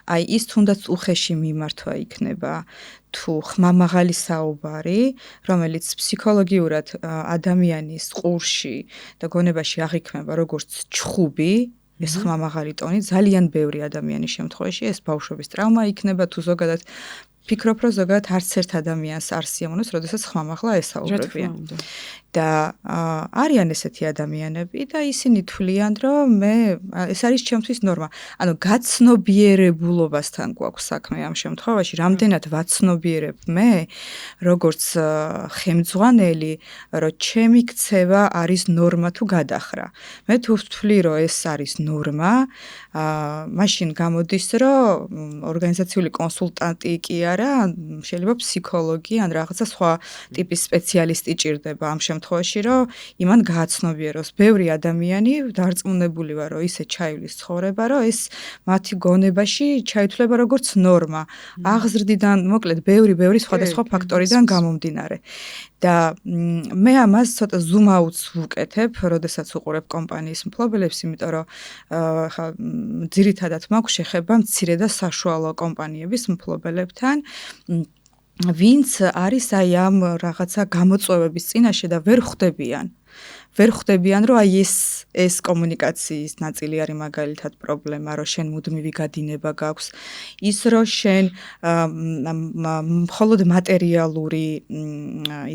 აი ის თუნდაც უხეში მიმართვა იქნება თუ ხმამაღალი საუბარი, რომელიც ფსიქოლოგიურად ადამიანის ყურში და გონებაში აღიქმება როგორც ჩხუბი, ეს ხმამაღალი ტონი ძალიან ბევრი ადამიანის შემთხვევაში ეს ბავშვობის ტრავმა იქნება თუ ზოგადად ფიქრობ, რომ ზოგადად არც ერთ ადამიანს არ სიამოვნებს, როდესაც ხმამაღლა ესაუბრებიან. და არიან ესეთი ადამიანები და ისინი თვლიან, რომ ეს არის ჩემთვის ნორმა. ანუ გაცნობიერებულობასთან გვაქვს საქმე ამ შემთხვევაში, რამდენად ვაცნობიერებ მე, როგორც ხელმძღვანელი, რომ ჩემი ქცევა არის ნორმა თუ გადახრა. მე თუ ვთვლი, რომ ეს არის ნორმა, მაშინ გამოდის, რომ ორგანიზაციული კონსულტანტი კი არა, შეიძლება ფსიქოლოგი ან რაღაცა სხვა ტიპის სპეციალისტი ჭირდება ამ შემთხვევაში, რომ იმან გააცნობიეროს. ბევრი ადამიანი დარწმუნებული ვარ, რომ ისე ჩაივლის ცხოვრება, რომ ეს მათი გონებაში ჩაითვლება როგორც ნორმა. აღზრდიდან, მოკლედ, ბევრი სხვადასხვა ფაქტორიდან გამომდინარე. და მე ამას ცოტა zoom out ვუკეთებ, როდესაც ვუყურებ კომპანიის მფლობელებს, იმიტომ რომ ხა ძირითადად მაქვს შეხება მცირე და საშუალო კომპანიების მფლობელებთან, ვინც არის აი ამ რაღაცა გამოწვევების წინაშე და ვერ ხვდებიან, რომ აი ეს კომუნიკაციის ნაწილი არის მაგალითად პრობლემა, რომ შენ მუდმივი გადინება გაქვს, ის რომ შენ მხოლოდ მატერიალური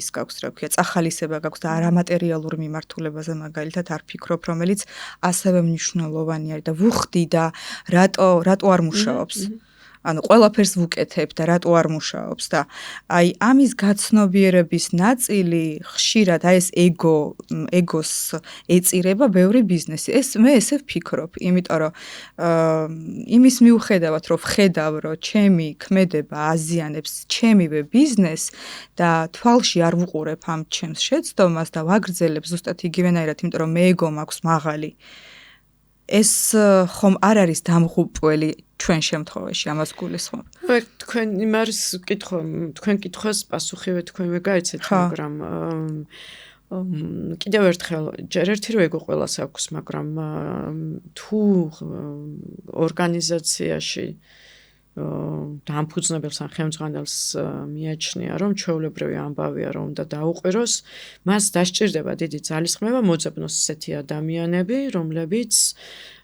ის გაქვს, რა ქვია, წახალისება გაქვს და არამატერიალურ მიმართულებაზე მაგალითად არ ფიქრობ, რომელიც ასევე მნიშვნელოვანი არის და ვუხდი და რატო არ მუშაობს. ანუ ყველაფერს ვუკეთებ და რატო არ მუშაობს და აი ამის გაცნობიერების ნაწილი ხშირად აი ეს ეგოს ეწირება ბევრი ბიზნესი. მე ესე ვფიქრობ, იმიტომ რომ იმის მიუხედავად რომ ვხედავ, რომ ჩემი ქმედება აზიანებს ჩემივე ბიზნესს და თვალში არ ვუყურებ ამ ჩემს შეცდომას და ვაგრძელებ ზუსტად იგივენაირად, იმიტომ რომ მე ეგო მაქვს მაღალი. ეს ხომ არ არის დამღუპველი ჩვენ შემთხვევაში ამას გულისხმობ. თქვენ იმარის კითხვა, თქვენ კითხვას პასუხივე თქვენვე გაიცეთ, მაგრამ კიდევ ერთხელ ჯერ ერთი რო ეგო ყველას აქვს, მაგრამ თუ ორგანიზაციაში დამფუძნებელს ან ხელმძღვანელს მიაჩნია, რომ ჩვეულებრივი ამბავია, რომ უნდა დაუყიროს, მას დასჭირდება დიდი ძალისხმევა მოძებნოს ესეთი ადამიანები, რომლებიც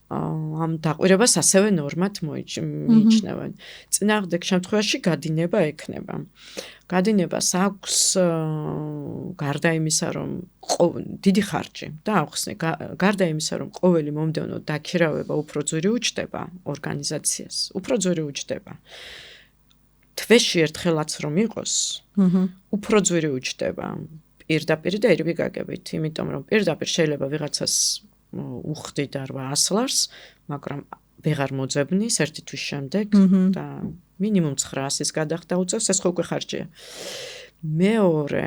ამ დაყვირებას ასევე ნორმად მიიჩნევენ. წინააღმდეგ შემთხვევაში გადინება ექნება. გადინებას აქვს გარდა იმისა, რომ დიდი ხარჯი და ახსნე, გარდა იმისა, რომ ყოველი მომდევნო დაქირავება უფრო ძვირი უჩდება ორგანიზაციას, უფრო ძვირი უჩდება. თვეში ერთხელაც რომ იყოს, უფრო ძვირი უჩდება პირდაპირ და ირბი გაგებით, იმიტომ რომ პირდაპირ შეიძლება ვიღაცას უხდი და 800 ლარს, მაგრამ ვეღარ მოძებნის ერთი თვის შემდეგ და მინიმუმ 900-ის გადახდა უწევს, ეს ხო უკვე ხარჯია. მეორე,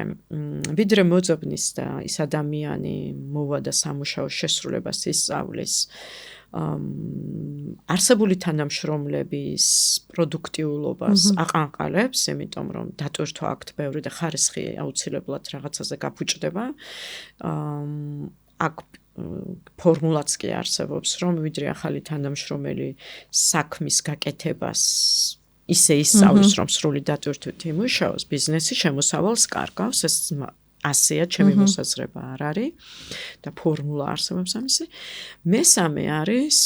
ვიდრე მოძებნის და ის ადამიანი მოვა და სამუშაო შესრულებას ისწავლის, არსებული თანამშრომლების პროდუქტიულობას აყანყალებს, იმიტომ რომ დატვირთვა აქვთ ბევრი და ხარისხი აუცილებლად რაღაცაზე გაფუჭდება. აქ ფორმულაც კი არსებობს, რომ ვიდრე ახალი თანამშრომელი საქმის გაკეთებას ისე ისწავლის, რომ სრული დატვირთვით იმუშაოს, ბიზნესი შემოსავალს კარგავს, ეს ასეა ჩემი მოსაზრება არ არის და ფორმულა არსებობს ამისი. მესამე არის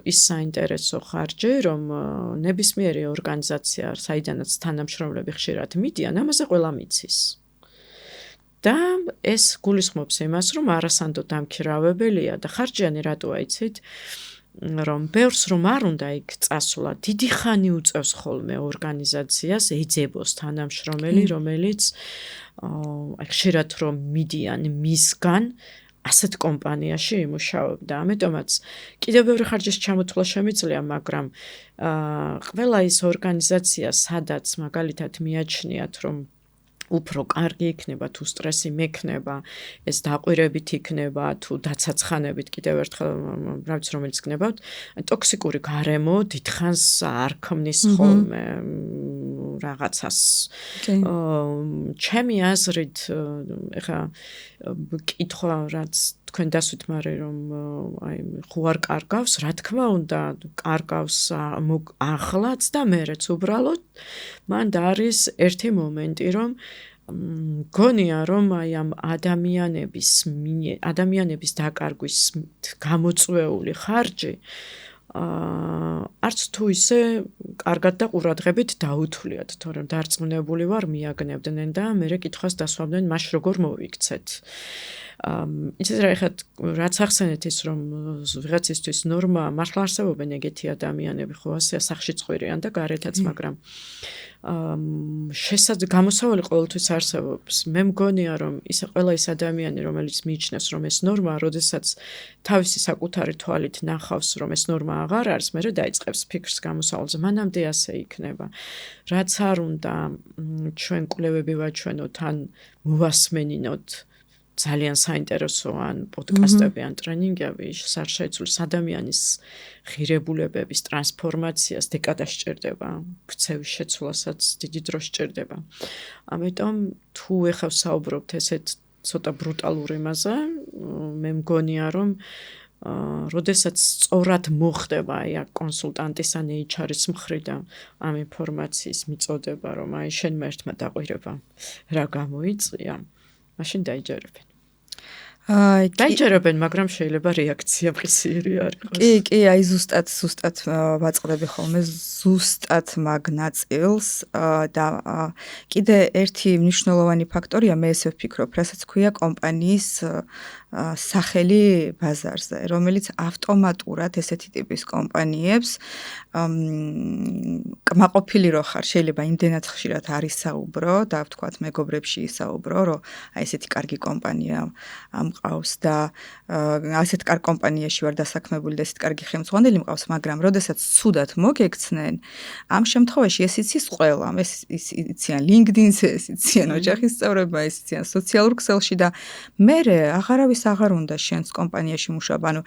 ის საინტერესო ხარჯი, რომ ნებისმიერი ორგანიზაცია, საიდანაც თანამშრომლები ხშირად მიდიან, ამაზე ყველა მიცის. და ეს გულისხმობს იმას, რომ არასანდო დამქირავებელია და ხარჯიანი რატოა იცით, რომ ბევრს რომ არ უნდა იქ წასვლა, დიდი ხანი უწევს ხოლმე ორგანიზაციას ეძებოს თანამშრომელი, რომელიც ხშირად რომ მიდიან მისგან ასეთ კომპანიაში იმუშაობდა. ამიტომაც კიდევ ბევრი ხარჯის ჩამოთვლა შემიძლია, მაგრამ ყველა ის ორგანიზაცია, სადაც მაგალითად მიაჩნიათ, რომ უფრო კარგი იქნება, თუ სტრესი მექნება, ეს დაყვირებით იქნება, თუ დაცაცხანებით კიდევ ერთხელ რა ვიცი რომელიც გნებავთ, ტოქსიკური გარემო დიდხანს არ ქმნის ხოლმე რაღაცას. ჩემი აზრით, ეხა კითხვა რაც თქვენ დასვით, მაგრამ რომ აი ხო არ კარგავს, რა თქმა უნდა, კარგავს ახლაც და მერეც უბრალოდ მან არის ერთი მომენტი, რომ გონია, რომ აი ამ ადამიანების დაკარგვის გამოწვეული ხარჯი არც თუ ისე კარგად და ყურადღებით დაუთვლიათ, თორემ დარწმუნებული ვარ მიაგნებდნენ და მე კითხვას დასვამდნენ, მას როგორ მოვიქცეთ. იცით რა, ეხლა რაც ახსენეთ ის რომ ვიღაცისთვის ნორმა, მართლა არსებობენ ეგეთი ადამიანები, ხო, ასე სახში წვირიან და გარეთაც, მაგრამ გამოსავალი ყოველთვის არსებობს. მე მგონია რომ ყველა ის ადამიანი, რომელიც მიიჩნევს რომ ეს ნორმა, როდესაც თავისი საკუთარი თვალით ნახავს რომ ეს ნორმა აღარ არის, მერე დაიწყებს ფიქრს გამოსავალზე, მანამდე ასე იქნება. რაც არ უნდა ჩვენ კვლევები ვაჩვენოთ ან მოვასმენინოთ ძალიან საინტერესო ან პოდკასტები ან ტრენინგები, არ შეიცვლის ადამიანის ღირებულებების ტრანსფორმაციას დეკადა სჭირდება, ქცევის შეცვლასაც დიდი დრო სჭირდება. ამიტომ თუ ეხლა ვსაუბრობთ ესეთ ცოტა ბრუტალურ იმაზე, მე მგონია რომ როდესაც სწორად მოხდება აი კონსულტანტის ან HR-ის მხრიდან ამ ინფორმაციის მიწოდება, რომ აი შენმა ერთმა დაყვირება რა გამოიწია, მაშინ დაიჯერებენ. დაიჯერებენ, მაგრამ შეიძლება რეაქცია მყისიერი არ იყოს. კი, აი ზუსტად ვაწყდები ხოლმე ზუსტად მაგ ნაწილს და კიდე ერთი მნიშვნელოვანი ფაქტორია, მე ესე ვფიქრობ, რასაც ქვია კომპანიის სახელი ბაზარზე, რომელიც ავტომატურად ესეთი ტიპის კომპანიებს კმაყოფილი რო ხარ, შეიძლება იმდენად ხშირად არ ისაუბრო და ვთქვათ მეგობრებში ისაუბრო, რომ აი ესეთი კარგი კომპანია მყავს და ასეთ კარგ კომპანიაში ვარ დასაქმებული და ესეთ კარგი ხელმძღვანელი მყავს, მაგრამ როდესაც ცუდად მოგექცნენ, ამ შემთხვევაში ეს იცის ყველა, ეს იციან LinkedIn-ზე, ეს იციან ოჯახის წევრებმა, ეს იციან სოციალურ ქსელში და მე აღარავის აღარ უნდა შენს კომპანიაში მუშაობა, ანუ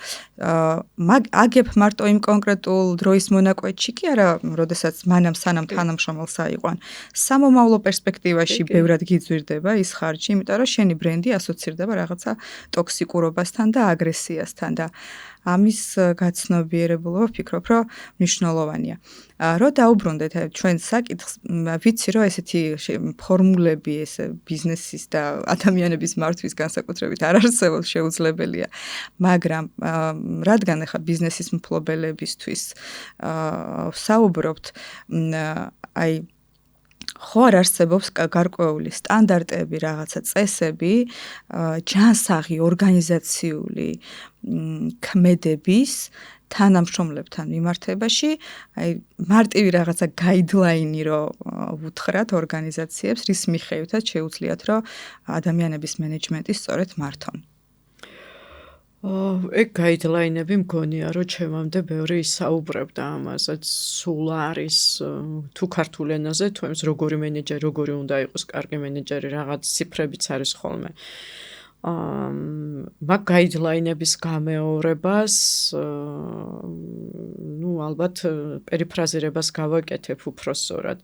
აგებ მარტო იმ კონკრეტულ დროის მონაკვეთში კი არა, როდესაც სანამ თანამშრომელს აიყვან. სამომავლო პერსპექტივაში ბევრად გიძვირდება ის ხარჯი, იმიტომ რომ შენი ბრენდი ასოცირდება რაღაცა ტოქსიკურობასთან და აგრესიასთან და ამის გაცნობიერებულობა ვფიქრობ, რომ მნიშვნელოვანია. რო დაუბრუნდეთ ჩვენ საკითხს, ვიცი რომ ესეთი ფორმულები ესე ბიზნესის და ადამიანების მართვის განსაკუთრებით არ არსებობს, შეუძლებელია, მაგრამ რადგან ახლა ბიზნესის მფლობელებისთვის ვსაუბრობთ, აი ხო არ არსებობს გარკვეული სტანდარტები, რაღაცა წესები, ჯანსაღი ორგანიზაციული ქმედების თანამშრომლებთან მიმართებაში, აი მარტივი რაღაცა გაიდლაინი რო ვუთხრათ ორგანიზაციებს, რის მიხედვითაც შეუძლიათ რომ ადამიანების მენეჯმენტი სწორედ მართონ. ეგ გაიდლაინები მგონია რომ ჩემამდე ბევრი ისაუბრებდა ამაზეც, სულ არის თუ ქართულ ენაზე, თუ ეს როგორი მენეჯერი, როგორი უნდა იყოს კარგი მენეჯერი, რაღაც ციფრებიც არის ხოლმე. მაგ გაიდლაინების გამეორებას, ნუ ალბათ პერიფრაზირებას გავაკეთებ უფრო სწორად.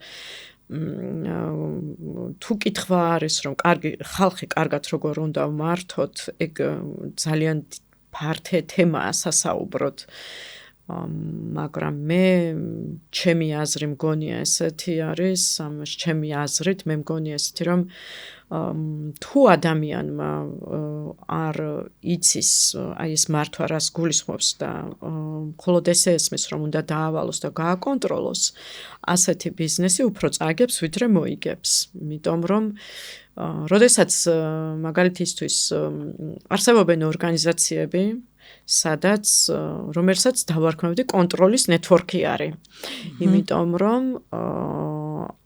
თუ კითხვა არის რომ ხალხი კარგად როგორ უნდა მართოთ, ეგ ძალიან ფართე თემაა სასაუბროდ. მაგრამ მე ჩემი აზრი მგონია ესეთი არის, ჩემი აზრით მე მგონია ესეთი რომ თუ ადამიანმა არ იცის აი ეს მართვა რას გულისხმობს და მხოლოდ ესე ესმის რომ უნდა დაავალოს და გააკონტროლოს, ასეთი ბიზნესი უფრო წაგებს ვიდრე მოიგებს. იმიტომ რომ როდესაც მაგალითისთვის არსებობენ ორგანიზაციები, სადაც რომელსაც დავარქმევდი კონტროლის ნეტვორკი არის. იმიტომ რომ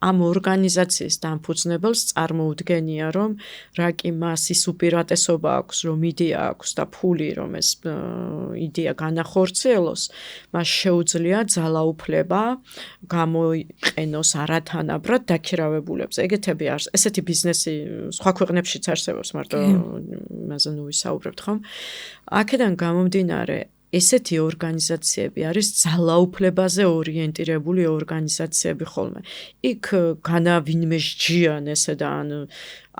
ამ ორგანიზაციის დამფუძნებელს წარმოუდგენია რომ რა კი მას ის უპირატესობა აქვს, რომ იდეა აქვს და ფული რომ ეს იდეა განახორციელოს, მას შეუძლია ძალაუფლება გამოიყენოს არათანაბრად დაქირავებულებს. ეგეთები არის, ესეთი ბიზნესი სხვა ქვეყნებშიც არსებობს, მარტო იმაზე ნუ ვისაუბრებთ, ხომ? აქედან გამომდინარე ესეთი ორგანიზაციები არის ძალაუფლებაზე ორიენტირებული ორგანიზაციები ხოლმე. იქ განა ვინმე სჯიან ესე და ან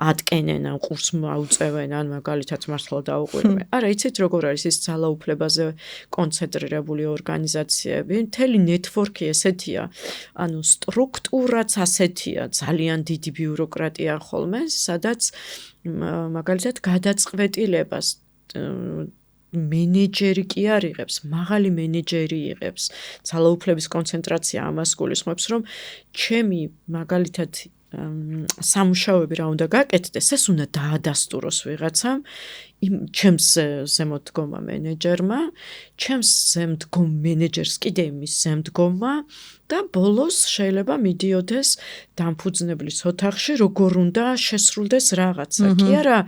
ატკენენ, ან ყურს აუწევენ, ან მაგალითად მართლა დაუყვირვენ. არა, იცით როგორ არის ის ძალაუფლებაზე კონცენტრირებული ორგანიზაციები? მთელი ნეტვორკი ესეთია, ანუ სტრუქტურაც ასეთია, ძალიან დიდი ბიუროკრატია ხოლმე, სადაც მაგალითად გადაწყვეტილებას მენეჯერი კი არ იღებს, მაღალი მენეჯერი იღებს. ძალაუფლების კონცენტრაცია ამას გულისხმობს, რომ ჩემი მაგალითად სამუშაოები რა უნდა გაკეთდეს, ეს უნდა დაადასტუროს ვიღაცამ, ჩემს ზემოდგომა მენეჯერმა, ჩემს ზემდგომ მენეჯერს კიდე იმის ზემდგომა და ბოლოს შეიძლება მიდიოდეს დამფუძნებლის ოთახში, როგორ უნდა შესრულდეს რაღაცა. კი არა,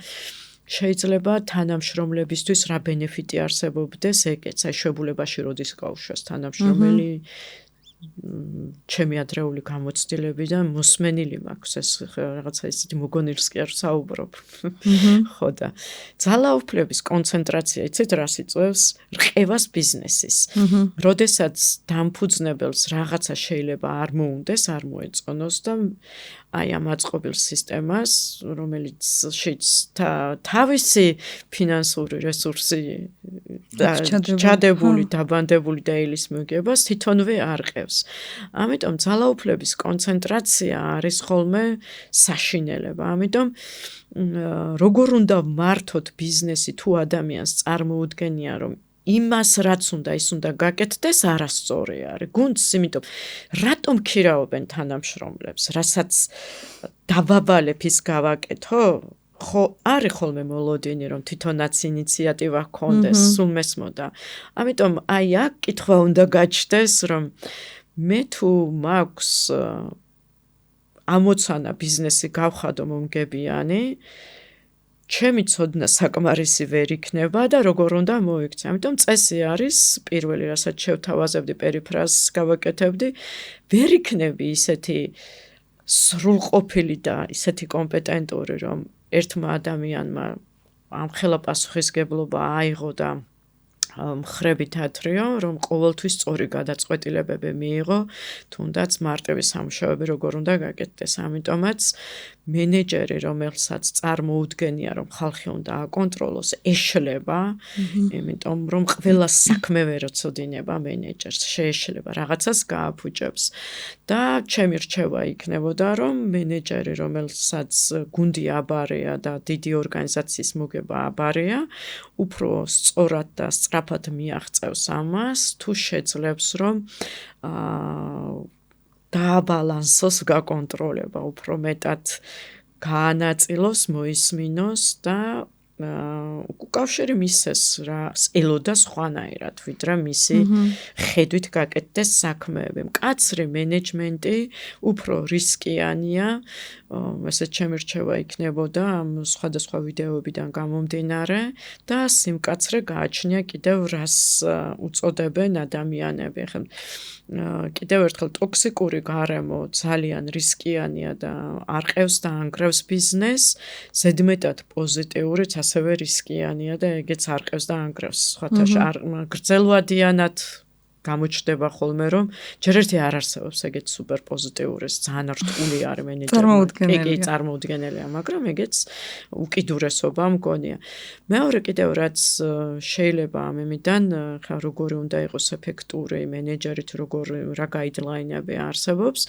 შეიძლება თანამშრომლებისთვის რა ბენეფიტი არსებობდეს, ეგეც აი შვებულებაში როდის გავუშვას თანამშრომელი ჩემი ადრეული გამოცდილებიდან მოსმენილი მაქვს ეს რაღაცა ისეთი მოგონილს კი არ საუბრობ. ხო და ძალაუფლების კონცენტრაცია იცით რას იწვევს? რყევას ბიზნესის. როდესაც დამფუძნებელს რაღაცა შეიძლება არ მოუნდეს, არ მოეწონოს და აი ამ აწყობილ სისტემას, რომელიც თავისი ფინანსური რესურსი ჩადებული, დაბანდებული და ელის მოგებას თვითონვე არყევს. ამიტომ ძალაუფლების კონცენტრაცია არის ხოლმე საშინელება. ამიტომ როგორ უნდა მართოთ ბიზნესი თუ ადამიანს წარმოუდგენია, რომ იმას რაც უნდა ის უნდა გაკეთდეს, არასწორი არის. გუნდს, იმიტომ რატომ ქირაობენ თანამშრომლებს, რასაც დაბაბალებ ის გავაკეთო? ხო, არის ხოლმე მოლოდინი, რომ თვითონაც ინიციატივა ჰქონდეს, სულ მესმოდა. ამიტომ აი აქ კითხვა უნდა გაჩნდეს, რომ მე თუ მაქვს ამოცანა ბიზნესი გავხადო მომგებიანი, ჩემი ცოდნა საკმარისი ვერ იქნება და როგორ უნდა მოიქცე. ამიტომ წესი არის, პირველი რასაც შევთავაზებდი პერიფრაზს გავაკეთებდი, ვერ იქნები ისეთი სრულყოფილი და ისეთი კომპეტენტური, რომ ერთმა ადამიანმა ამხელა პასუხისგებლობა აიღო და მხრებით ათრიო, რომ ყოველთვის სწორი გადაწყვეტილებები მიიღო, თუნდაც მარტივი სამუშაოები როგორ უნდა გაკეთდეს. ამიტომაც მენეჯერი, რომელსაც წარმოუდგენია, რომ ხალხი უნდა აკონტროლოს, ეშლება, იმიტომ რომ ყველა საქმე ვერ ოცოდინება მენეჯერს, შეეშლება, რაღაცას გააფუჭებს. და ჩემი რჩევა იქნებოდა, რომ მენეჯერი, რომელსაც გუნდი აბარია და დიდი ორგანიზაციის მოგება აბარია, უფრო სწორად და სწრაფად მიაღწევს ამას, თუ შეძლებს, რომ დააბალანსოს გაკონტროლება, უფრო მეტად გაანაწილოს, მოისმინოს და უკავშირი მისცეს რა ელოდა სხვანაირად, ვიდრე მისი ხედვით გაკეთდეს საქმეები. მკაცრი მენეჯმენტი უფრო რისკიანია, ესე ჩემი რჩევა იქნებოდა ამ სხვადასხვა ვიდეოებიდან გამომდინარე და სიმკაცრე გააჩნია კიდევ რას უწოდებენ ადამიანები. ახლა კიდევ ერთხელ ტოქსიკური გარემო ძალიან რისკიანია და არყევს და ანგრევს ბიზნესს, ზედმეტად პოზიტიურიც ასევე რისკიანია და ეგეც არყევს და ანგრევს. სხვათა გრძელვადიანად გამოჩნდება ხოლმე, რომ ჯერ ერთი არ არსებობს ეგეც სუპერ პოზიტიურის, ძალიან რთული არის მენეჯერმა. კი, წარმოუდგენელია, მაგრამ ეგეც უკიდურესობა მგონია. მეორე კიდევ რაც შეიძლება ამ იმიდან, ხა როგორი უნდა იყოს ეფექტური მენეჯერით, რა გაიდლაინები არსებობს,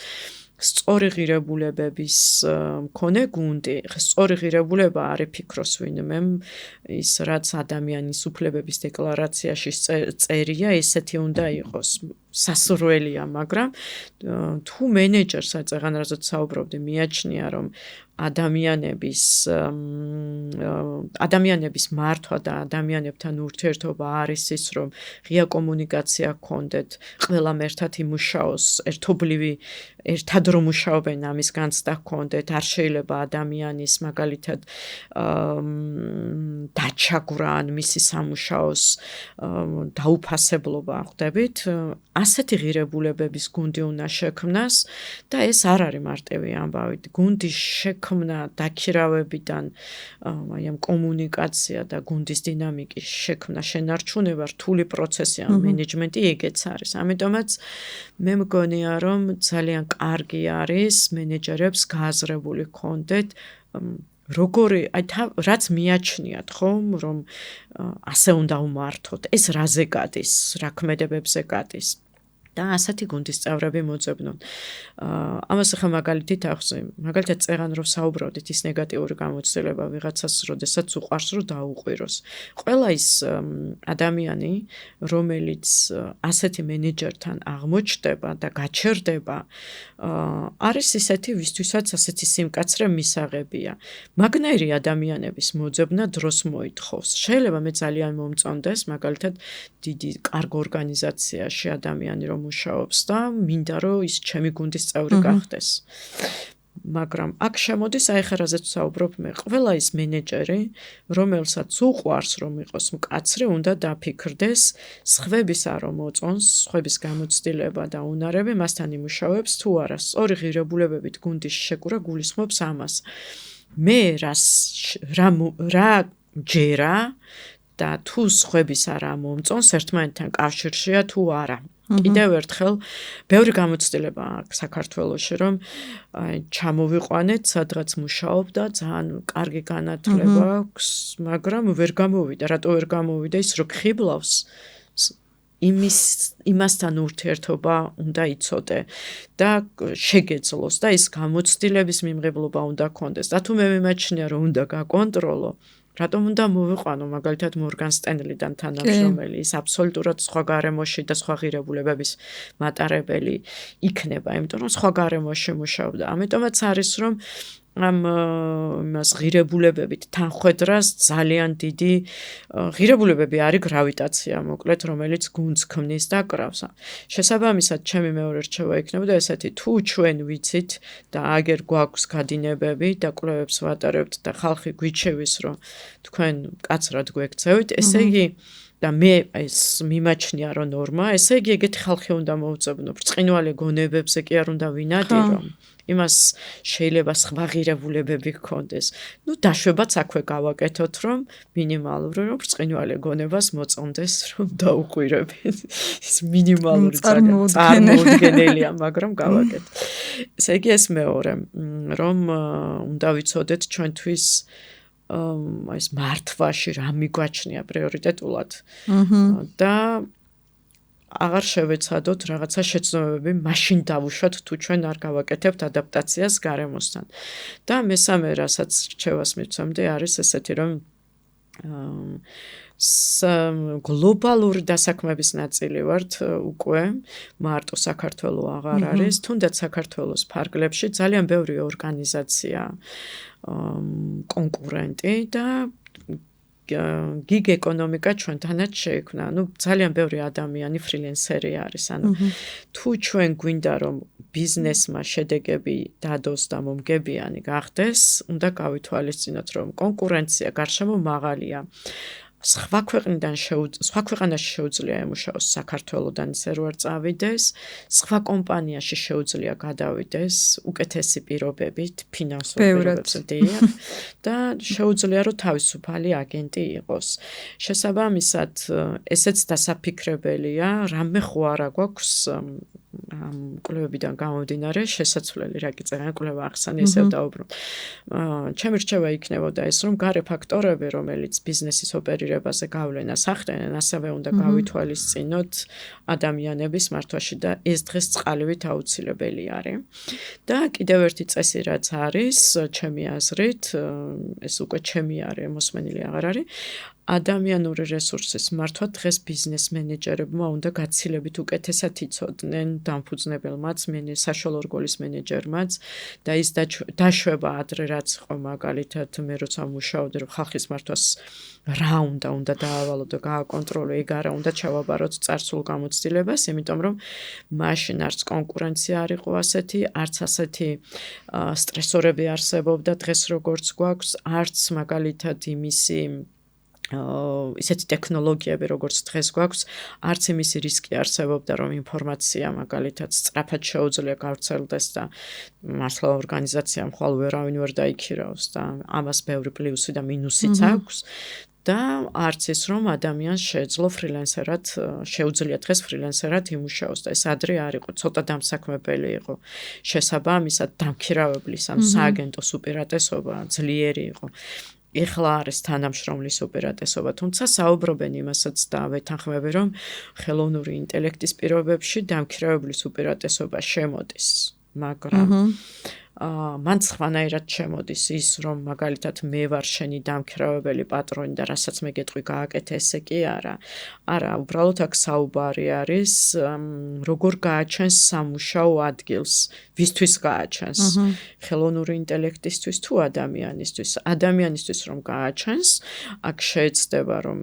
სწორი ღირებულებების მქონე გუნდი. სწორი ღირებულება არ ეფიქროს ვინმე, ის რაც ადამიანის უფლებების დეკლარაციაში წერია, ესეთი უნდა იყოს. სასურველია, მაგრამ თუ მენეჯერს აწეღან რაზეც საუბრობდი, მიაჩნია, რომ ადამიანების მართვა და ადამიანებთან ურთიერთობა არის ის, რომ ღია კომუნიკაცია გქონდეთ, ყველამ ერთად იმუშაოს, ერთად რომ მუშაობენ, ამის განცდა გქონდეთ, არ შეიძლება ადამიანის მაგალითად დაჩაგვრა ან მისი სამუშაოს დაუფასებლობა ხვდებით, ასეთი ღირებულებების გუნდი უნდა შექმნას და ეს არ არის მარტივი ამბავი. გუნდის შექმნა დაქირავებიდან აი ამ კომუნიკაცია და გუნდის დინამიკის შექმნა შენარჩუნება რთული პროცესია, მენეჯმენტი ეგეც არის. ამიტომაც მე მგონია, რომ ძალიან კარგი არის მენეჯერებს გააზრებული ჰქონდეთ როგორი, რაც მიაჩნიათ, ხომ, რომ ასე უნდა უმართოთ, ეს რაზე გადის, რა ქმედებებზე გადის. და ასეთი გუნდის წევრები მოძებნონ. ამას ახლა მაგალითით ახსოვე. მაგალითად წერან რომ საუბრობდით ის ნეგატიური გამოცდილება ვიღაცას, როდესაც უყვარს რომ დაუყვიროს. ყველა ის ადამიანი, რომელიც ასეთი მენეჯერთან აღმოჩნდება და გაჩერდება, არის ისეთი, ვისთვისაც ასეთი სიმკაცრე მისაღებია. მაგნაირი ადამიანების მოძებნა დროს მოითხოვს. შეიძლება მე ძალიან მომწონდეს, მაგალითად დიდი კარგ ორგანიზაციაში ადამიანი რომ მუშაობს და მინდა რომ ის ჩემი გუნდის წევრი გახდეს. მაგრამ აქ შემოდის აი ხა რაზეც ვსაუბრობ მე, ყველა ის მენეჯერი, რომელსაც უყვარს რომ იყოს მკაცრი, უნდა დაფიქრდეს სხვების არ მოწონს, სხვების გამოცდილება და უნარები მასთან იმუშავებს თუ არა. სწორი ღირებულებებით გუნდის შეკურა გულისხმობს ამას. მე რა ჯერა და თუ სხვების არა მომწონს ერთმანეთთან კავშირშია თუ არა. კიდევ ერთხელ ბევრი გამოცდილება აქვს საქართველოში, რომ ჩამოვიყვანეთ, სადღაც მუშაობ და ძალიან კარგი განათლება აქვს, მაგრამ ვერ გამოვიდა. რატო ვერ გამოვიდა? ის რო ხიბლავს, იმასთან ურთიერთობა უნდა იცოდე და შეგეძლოს და ის გამოცდილების მიმღებლობა უნდა გქონდეს. და თუ მე მიმაჩნია, რომ უნდა გაკონტროლო, რატომ უნდა მოვიყვანო მაგალითად მორგან სტენლიდან თანამშრომელი, ის აბსოლუტურად სხვა გარემოში და სხვა ღირებულებების მატარებელი იქნება, იმიტომ რომ სხვა გარემოში მუშაობდა. ამიტომაც არის რომ ამ იმას ღირებულებებით თანხვედრას ძალიან დიდი ღირებულებები არის გრავიტაცია, მოკლედ, რომელიც გუნდს ქმნის და კრავს. შესაბამისად, ჩემი მეორე რჩევა იქნებოდა ესეთი, თუ ჩვენ ვიცით და აგერ გვაქვს გადინებები და კვლევებს ვატარებთ და ხალხი გვიჩევის, რომ თქვენ კაცრად გვექცევით, ესე იგი და მე ეს მიმაჩნია რომ ნორმა, ესე იგი ეგეთი ხალხი უნდა მოვუწებნო. ბრწყინვალე გონებებზე კი არ უნდა ვინადირო. იმას შეიძლება სხვა ღირებულებები გქონდეს. ნუ დაშვებაც აქვე გავაკეთოთ, რომ მინიმალური რომ ბრწყინვალე გონებას მოწონდეს, რომ დაუყვირებით. ის მინიმალური წარმოუდგენელია, მაგრამ გავაკეთოთ. ესე იგი ეს მეორე, რომ უნდა ვიცოდეთ ჩვენთვის ეს მართვაში რა მიგვაჩნია პრიორიტეტულად და აღარ შევეცადოთ რაღაცა შეცდომებები მაშინ დავუშვათ თუ ჩვენ არ გავაკეთებთ ადაპტაციას გარემოსთან. და მესამე რასაც რჩევას მივცემდი არის ესეთი რომ გლობალური დასაქმების ნაწილი ვართ უკვე მარტო საქართველოს აღარ არის, თუნდაც საქართველოს ფარგლებში ძალიან ბევრი ორგანიზაცია კონკურენტი და გიგ ეკონომიკა ჩვენთანაც შეიქმნა. ანუ ძალიან ბევრი ადამიანი ფრილენსერი არის. ანუ თუ ჩვენ გვინდა რომ ბიზნესმა შედეგები დადოს და მომგებიანი გახდეს, უნდა გავითვალისწინოთ რომ კონკურენცია გარშემო მაღალია. სხვა ქვეყანაში შეუძლია ემუშაოს საქართველოდან ისე რო არ წავიდეს, სხვა კომპანიაში შეუძლია გადავიდეს უკეთესი პირობებით, ფინანსურ პირობებზე და შეუძლია რომ თავისუფალი აგენტი იყოს. შესაბამისად, ესეც დასაფიქრებელია, რამე ხო არა გვაქვს ამ კვლევებიდან გამომდინარე შესაძლებელი რა გიწერან კვლევა ახსენე ისევ დაუბრუნ. ჩემი რჩევა იქნებოდა ეს რომ გარე ფაქტორები, რომელიც ბიზნესის ოპერირებაზე გავლენას ახდენენ, ასევე უნდა გავითვალისწინოთ ადამიანების მართვაში და ეს დღეს წყალივით აუცილებელი არის. და კიდევ ერთი წესი რაც არის, ჩემი აზრით, ეს უკვე ჩემი არის, მოსმენილი აღარ არის, ადამიანური რესურსის მართვა დღეს ბიზნეს მენეჯერებმა უნდა გაცილებით უკეთესად იცოდნენ დამფუძნებელმაც, საშუალო რგოლის მენეჯერმაც და ის დაშვება ადრე რაც იყო მაგალითად მე როცა მუშაობდი რომ ხალხის მართვას რა უნდა დაავალო და გააკონტროლო, ეგ არა უნდა ჩავაბაროთ წარსულ გამოცდილებას, იმიტომ რომ მაშინ არც კონკურენცია არ იყო ასეთი, არც ასეთი სტრესორები არსებობდა დღეს როგორც გვაქვს, არც მაგალითად იმისი ისეთი ტექნოლოგიები როგორც დღეს გვაქვს, არც იმისი რისკი არსებობდა, რომ ინფორმაცია მაგალითად სწრაფად შეუძლია გავრცელდეს და მართლა ორგანიზაციამ ხვალ ვერავინ ვერ დაიქირავს და ამას ბევრი პლუსი და მინუსიც აქვს. და არც ის რომ ადამიანს შეეძლო ფრილენსერად, შეუძლია დღეს ფრილენსერად იმუშაოს და ეს ადრე არ იყო, ცოტა დამსაქმებელი იყო. შესაბამისად დამქირავებლის ან სააგენტოს უპირატესობა ძლიერი იყო. ეხლა არის თანამშრომლის უპირატესობა, თუმცა საუბრობენ იმასაც და ვეთანხმები, რომ ხელოვნური ინტელექტის პირობებში დამქირავებლის უპირატესობა შემოდის, მაგრამ მან სხვანაირად შემოდის ის, რომ მაგალითად მე ვარ შენი დამქირავებელი პატრონი და რასაც მე გეტყვი გააკეთე, ესე კი არა. არა, უბრალოდ აქ საუბარი არის, როგორ გააჩენს სამუშაო ადგილს, ვისთვის გააჩენს. ხელოვნური ინტელექტისთვის თუ ადამიანისთვის. ადამიანისთვის რომ გააჩენს, აქ შეეცდება რომ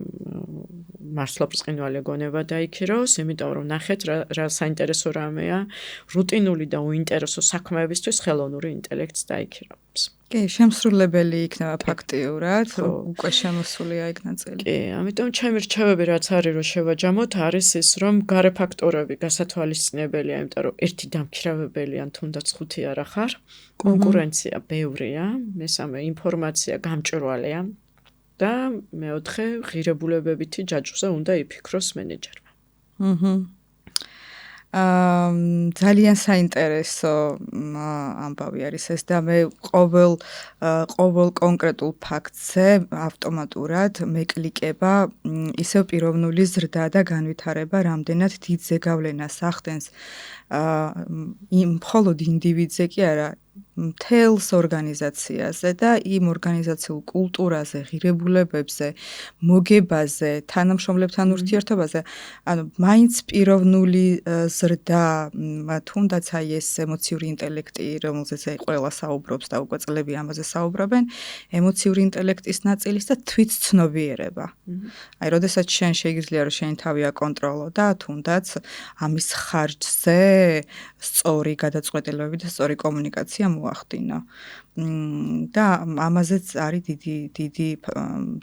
მართლა ბრწყინვალე გონება დაიქიროს, იმიტომ რომ ნახეთ რა საინტერესო რამეა, რუტინული და უინტერესო საქმეებისთვის ხელოვნური ინტელექტს დაიქირავს. კი, შემსრულებელი იქნება ფაქტიურად, უკვე შემოსულია იქ ნაწილი. კი, ამიტომ ჩემი რჩევები რაც არის რომ შევაჯამოთ, არის ის რომ გარე ფაქტორები გასათვალისწინებელია, იმიტომ რომ ერთი დამქირავებელი ან თუნდაც 5 არ ახარ, კონკურენცია ბევრია, მესამე ინფორმაცია გამჭვირვალეა და მეოთხე ღირებულებებითი ჯაჭვზე უნდა იფიქროს მენეჯერმა. ძალიან საინტერესო ამბავი არის ეს და მე ყოველ კონკრეტულ ფაქტზე ავტომატურად მეკლიკება ისევ პიროვნული ზრდა და განვითარება რამდენად დიდ ზეგავლენას ახდენს მხოლოდ ინდივიდზე კი არა მთელს ორგანიზაციაზე და იმ ორგანიზაციულ კულტურაზე, ღირებულებებზე, მოგებაზე, თანამშრომლებთან ურთიერთობაზე, ანუ მაინც პიროვნული ზრდა, თუნდაც აი ეს ემოციური ინტელექტი, რომელზეც ყველა საუბრობს და უკვე წლები ამაზე საუბრობენ, ემოციური ინტელექტის ნაწილის და თვითცნობიერება. აი, როდესაც შენ შეიძლება რომ შენი თავი აკონტროლო და თუნდაც ამის ხარჯზე სწორი გადაწყვეტილებები და სწორი კომუნიკაცია მოახდინო. და ამაზეც არის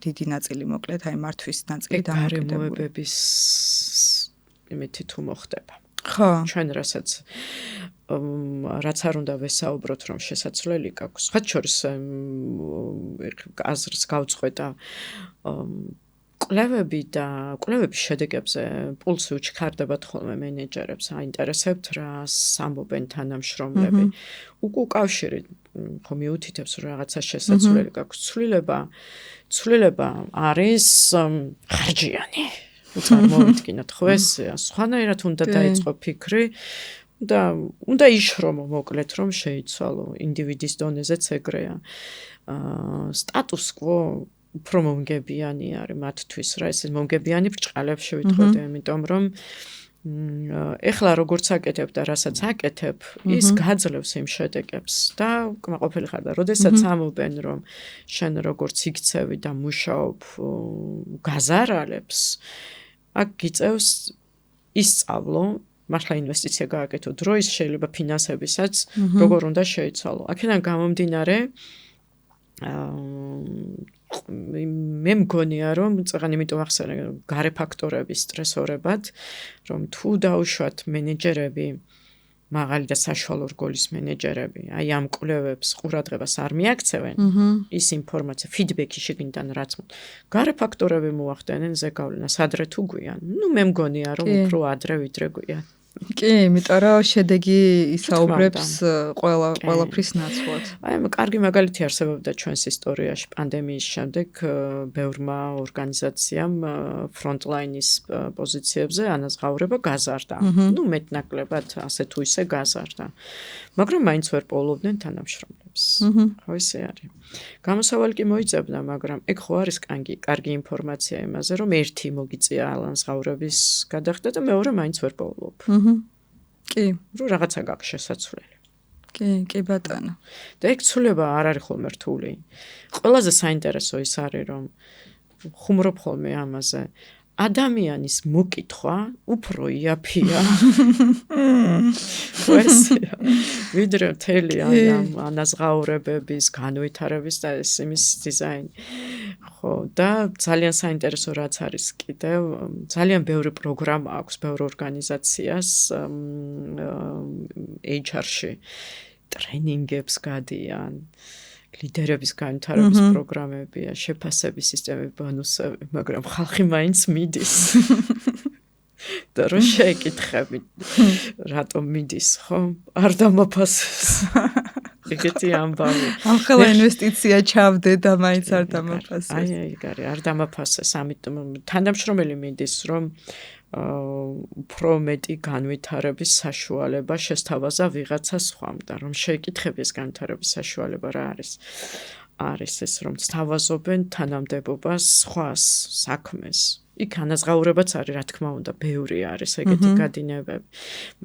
დიდი ნაწილი მოკლედ, აი მართვის ნაწილი დამოკიდებული. გარემოებების იმითი თუ მოხდება. ხო. ჩვენ რაც არ უნდა ვესაუბროთ, რომ შესაძლებელი გაქვს. სხვა შორის აზრს გავწყვეტა კვლევების შედეგებზე პულსი უჩქარდებათ ხოლმე მენეჯერებს, აინტერესებთ რას ამბობენ თანამშრომლები. უკავშირი ხომ მიუთითებს რომ რაღაცა შესაძლებელი გაქვს. ცვლილება არის ხარჯიანი. წარმოვიდგინოთ ხო ეს სხვანაირად უნდა დაიწყო ფიქრი და უნდა იშრომო მოკლედ რომ შეიცვალო ინდივიდის დონეზეც ეგრეა. სტატუს კვო უფრო მომგებიანი არის მათთვის რა ეს მომგებიანი ბრჭყალებში ვიტყოდი, იმიტომ რომ ეხლა როგორც აკეთებ და რასაც აკეთებ, ის გაძლევს იმ შედეგებს და კმაყოფილი ხარ და როდესაც ამობენ რომ შენ როგორც იქცევი და მუშაობ გაზარალებს, აქ გიწევს ისწავლო, მართლა ინვესტიცია გააკეთო დროის, შეიძლება ფინანსებისაც, როგორ უნდა შეიცვალო. აქედან გამომდინარე მე მგონია რომ წაღან იმიტომ ახსენე გარე ფაქტორების სტრესორებად რომ თუ დაუშვათ მენეჯერები მაღალი და საშუალო რგოლის მენეჯერები აი ამ კვლევებს ყურადღებას არ მიაქცევენ ის ინფორმაცია ფიდბექი შეგინდან რაც გარე ფაქტორები მოახდენენ ზეგავლენას ადრე თუ გვიან ნუ მე მგონია რომ უფრო ადრე ვიდრე გვიან კი, იმიტომ რომ შედეგი ისაუბრებს ყველაფრის ნაცვლად. აი, კარგი მაგალითი არსებობდა ჩვენს ისტორიაში პანდემიის შემდეგ ბევრმა ორგანიზაციამ ფრონტლაინის პოზიციებზე ანაზღაურება გაზარდა. ნუ მეტნაკლებად ასე თუ ისე გაზარდა. მაგრამ მაინც ვერ პოულობდნენ თანამშრომლებს. ხო ისე არის. გამოსავალი კი მოიძებნა, მაგრამ ეგ ხო არის კარგი ინფორმაცია იმაზე, რომ ერთი მოგიწია ანაზღაურების გადახდა და მეორე მაინც ვერ პოულობ. კი, რომ რაღაცა გაქვს შესაძლებელი. კი ბატონო. და ეგ ცვლილება არ არის ხოლმე რთული. ყველაზე საინტერესო ის არის, რომ ხუმრობ ხოლმე ამაზე. ადამიანის მოკითხვა უფრო იაფია. ვიდრე მთელი ამ ანაზღაურებების, განვითარების და იმის დიზაინი. ხო, და ძალიან საინტერესო რაც არის კიდევ, ძალიან ბევრი პროგრამა აქვს ბევრ ორგანიზაციას HR-ში. ტრენინგებს გადიან. ლიდერების განვითარების პროგრამებია, შეფასების სისტემები, ბონუსები, მაგრამ ხალხი მაინც მიდის. და რო შეეკითხები, რატომ მიდის, ხო? არ დამაფასებს. ეგეთი ამბავი. ამ ხელა ინვესტიცია ჩავდე და მაინც არ დამაფასეს. აი, არ დამაფასეს, ამიტომ თანამშრომელი მინდის, რომ უფრო მეტი განვითარების საშუალება შესთავაზა ვიღაცა სხვამ და რომ შეეკითხებიეს განვითარების საშუალება რა არის ეს რომ სთავაზობენ თანამდებობას სხვას საქმეს იქ ანაზღაურებაც არის რა თქმა უნდა ბევრი არის ეგეთი გადინებები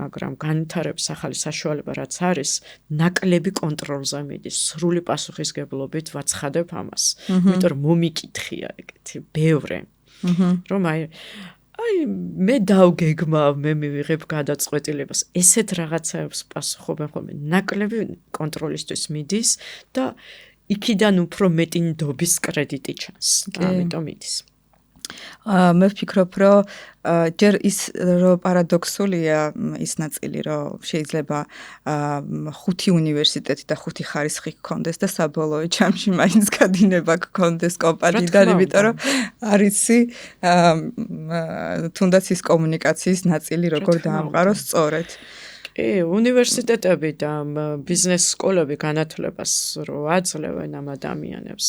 მაგრამ განვითარების ახალი საშუალება რაც არის ნაკლები კონტროლზე მიდის სრული პასუხისგებლობით ვაცხადებ ამას იმიტომ რომ მომიკითხია ეგეთი ბევრი რომ აი მე დავგეგმავ მე მივიღებ გადაწყვეტილებას ესეთ რაღაცებს პასუხობენ ხოლმე ნაკლები კონტროლისთვის მიდის და იქიდან უფრო მეტი ნდობის კრედიტი ჩანს ამიტომ მიდის მე ვფიქრობ რომ ჯერ ის რომ პარადოქსულია ის ნაწილი რომ შეიძლება 5 უნივერსიტეტი და 5 ხარისხი გქონდეს და საბოლოო ჯამში მაინც გადინება გქონდეს კომპანიიდან იმიტომ რომ არიცი თუნდაც ის კომუნიკაციის ნაწილი როგორ დაამყაროს სწორედ კი, უნივერსიტეტები და ბიზნეს სკოლები განათლებას რო აძლევენ ამ ადამიანებს.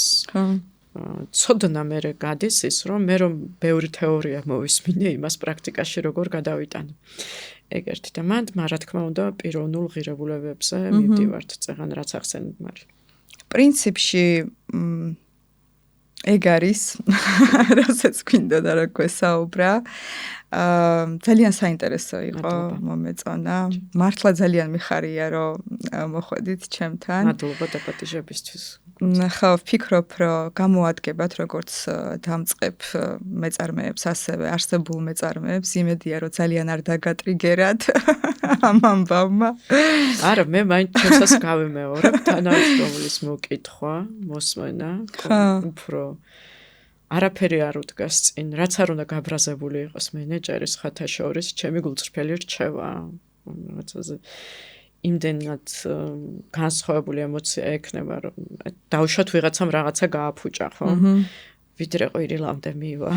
ცოდნა მე გადის ის რომ მე რომ ბევრი თეორია მოვისმინე იმას პრაქტიკაში როგორ გადავიტანო. ეგერთი და მანდ რა თქმა უნდა პიროვნულ ღირებულებებზე მივდივართ წეგან რაც ახსენეთ მარი. პრინციპში ეგ არის რასაც გვინდოდა რა გვესაუბრა. ძალიან საინტერესო იყო მომეწონა. მართლა ძალიან მიხარია რომ მოხვედით ჩემთან. მადლობა დაპატიჟებისთვის. ხო, ვფიქრობ რომ გამოადგებათ როგორც დამწყებ მეწარმეებს, ასევე არსებულ მეწარმეებს. იმედია რომ ძალიან არ დაგატრიგერათ ამ ამბავმა. არა, მე მაინც ჩვენსაც გავიმეორებ თანამშრომლის მოკითხვა, მოსმენა, უფრო არაფერი არ უდგას წინ, რაც არ უნდა გაბრაზებული იყოს მენეჯერის ხათაშორის, ჩემი გულწრფელი რჩევა. რაღაცაზე იმდენად განსხვავებული ემოცია ექნება, რომ დავუშვათ ვიღაცამ რაღაცა გააფუჭა, ხო? ვიდრე ყვირილამდე მივა.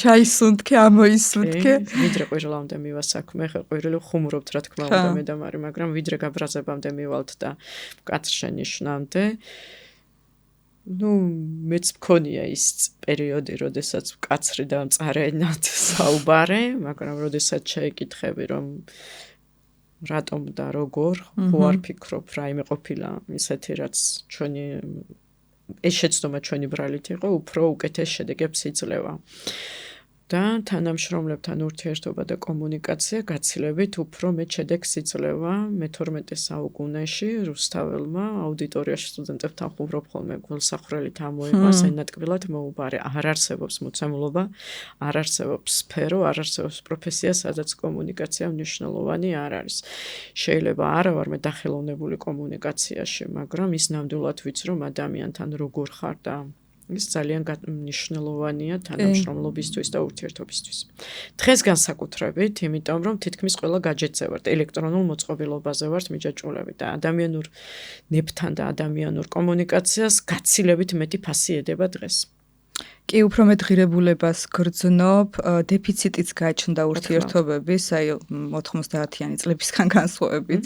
ჩაისუნთქე, ამოისუნთქე. ვიდრე ყვირილამდე მივა საქმე, ხე ყვირილი ხუმრობთ, რა თქმა უნდა, მე და მარი, მაგრამ ვიდრე გაბრაზებამდე მივალთ და მკაცრ შენიშვნამდე ну, მეც მქონია ის პერიოდი, როდესაც მკაცრი და მწარენად საუბარე, მაგრამ როდესაც შეეკითხები, რომ რატომ და როგორ, ხო არ ფიქრობ, რაიმე ყოფილა ისეთი, რაც ჩვენი ეს შეცდომა ჩვენი ბრალით იყო, უფრო უკეთეს შედეგებს იძლევა. და თანამშრომლებთან ურთიერთობა და კომუნიკაცია გაცილებით უფრო მეტ შედეგს იძლევა მე-12 საუკუნეში რუსთაველმა აუდიტორიაში სტუდენტებთან ხუმრობ ხოლმე გველსახვრელით ამოიღოს ენატკბილად მოუბარე არ არსებობს მოცემულობა არ არსებობს სფერო არ არსებობს პროფესია სადაც კომუნიკაცია მნიშვნელოვანი არ არის შეიძლება არა ვარ მე დახელოვნებული კომუნიკაციაში მაგრამ ის ნამდვილად ვიცი რომ ადამიანთან როგორ ხარ და ის ძალიან მნიშვნელოვანია თანამშრომლობისთვის და ურთიერთობისთვის. დღეს განსაკუთრებით, იმიტომ რომ თითქმის ყველა გაჯეტზე ვართ, ელექტრონულ მოწყობილობაზე ვართ მიჯაჭვულები და ადამიანურ ნებთან და ადამიანურ კომუნიკაციას გაცილებით მეტი ფასი ედება დღეს. კი, უფრო მეტ ღირებულებას გრძნობ, დეფიციტიც გაჩნდა ურთიერთობების, აი 90-იანი წლებისგან განსხვავებით,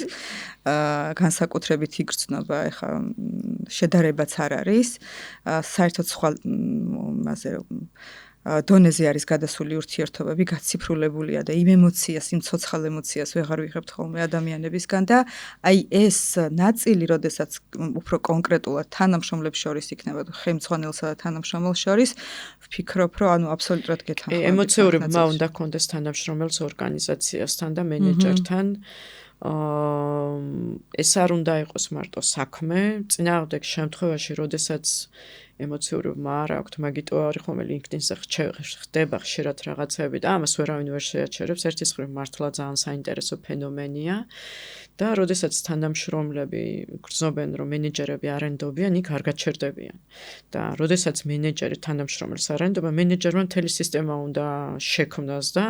განსაკუთრებით იგრძნობა, ეხა შედარებაც არ არის, საერთოდ სხვა მასე დონეზე არის გადასული ურთიერთობები, გაციფრულებულია და იმ ემოციას, იმ ცოცხალ ემოციას ვეღარ ვიღებთ ხოლმე ადამიანებისგან და აი ეს ნაწილი, როდესაც უფრო კონკრეტულად თანამშრომლებს შორის იქნება, ხელმძღვანელსა და თანამშრომელს შორის, ვფიქრობ, რომ ანუ აბსოლუტურად გეთანხმებით. ემოციური ბმა უნდა კონდეს თანამშრომელს ორგანიზაციასთან და მენეჯერთან. ეს არ უნდა იყოს მარტო საქმე, წინააღმდეგ შემთხვევაში, როდესაც ემოციური ბმა არ აქვთ, მაგიტო არის ხოლმე LinkedIn-ზე ხდება ხშირად რაღაცები და ამას ვერავინ ვერ შეაჩერებს, ერთის მხრივ მართლა ძალიან საინტერესო ფენომენია და როდესაც თანამშრომლები გრძნობენ, რომ მენეჯერები არ ენდობიან, იქ არ გაჩერდებიან. და როდესაც მენეჯერი თანამშრომელს არ ენდობა, მენეჯერმა მთელი სისტემა უნდა შექმნას და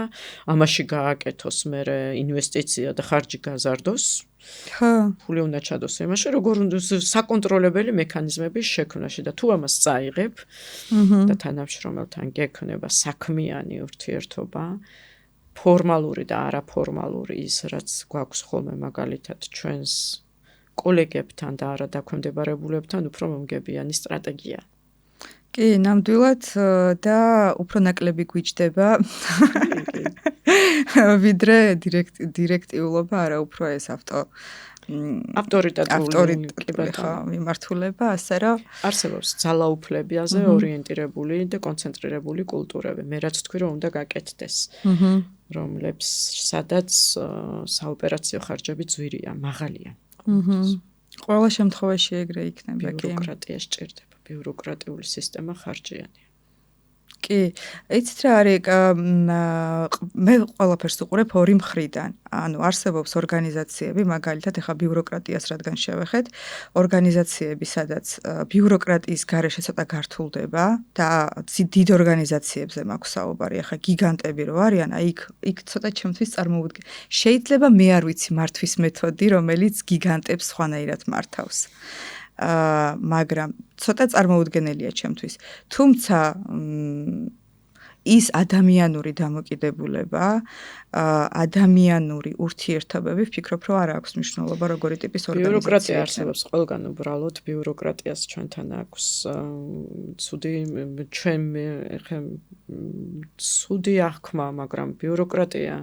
ამაში გააკეთოს მერე ინვესტიცია და ხარჯი გაზარდოს. ხო, ფული უნდა ჩადოს იმაში, როგორ უნდა საკონტროლებელი მექანიზმების შექმნაში და თუ ამას წაიღებ და თანამშრომელთან გექნება საქმიანი ურთიერთობა, ფორმალური და არაფორმალური ის, რაც გვაქვს ხოლმე მაგალითად ჩვენს კოლეგებთან და არა დაქვემდებარებულებთან უფრო მომგებიანი სტრატეგია. კი, ნამდვილად და უფრო ნაკლები გვიჭდება ვიდრე დირექტიულობა, არა უფრო ეს ავტორიტეტული მიმართულება, ასე რომ არსებობს ძალაუფლებაზე ორიენტირებული და კონცენტრირებული კულტურები. მე რაც თქვი, რომ უნდა გაკეთდეს. რომლებს სადაც საოპერაციო ხარჯები ძვირია, მაღალია. ყველა შემთხვევაში ეგრე იქნება, კი. ბიუროკრატია სჭირდება, ბიუროკრატიული სისტემა ხარჯიანია. კი, იცით რა არის, მე ყველაფერს უყურებ ორი მხრიდან. ანუ არსებობს ორგანიზაციები, მაგალითად, ეხლა ბიუროკრატიას რადგან შევეხეთ, ორგანიზაციები, სადაც ბიუროკრატიის გარეშე ცოტა გართულდება და დიდ ორგანიზაციებზე მაქვს საუბარი, ეხლა გიგანტები რო არიან, აი იქ ცოტა ჩემთვის წარმოუდგენელი. შეიძლება მე არ ვიცი მართვის მეთოდი, რომელიც გიგანტებს სხვანაირად მართავს. მაგრამ ცოტა წარმოუდგენელია ჩემთვის. თუმცა ის ადამიანური დამოკიდებულება, ადამიანური ურთიერთობები, ვფიქრობ, რომ არ აქვს მნიშვნელობა როგორი ტიპის ორგანიზაცია. ბიუროკრატია არსებობს ყველგან უბრალოდ, ბიუროკრატიას ჩვენთან აქვს ცუდი აღქმა, მაგრამ ბიუროკრატია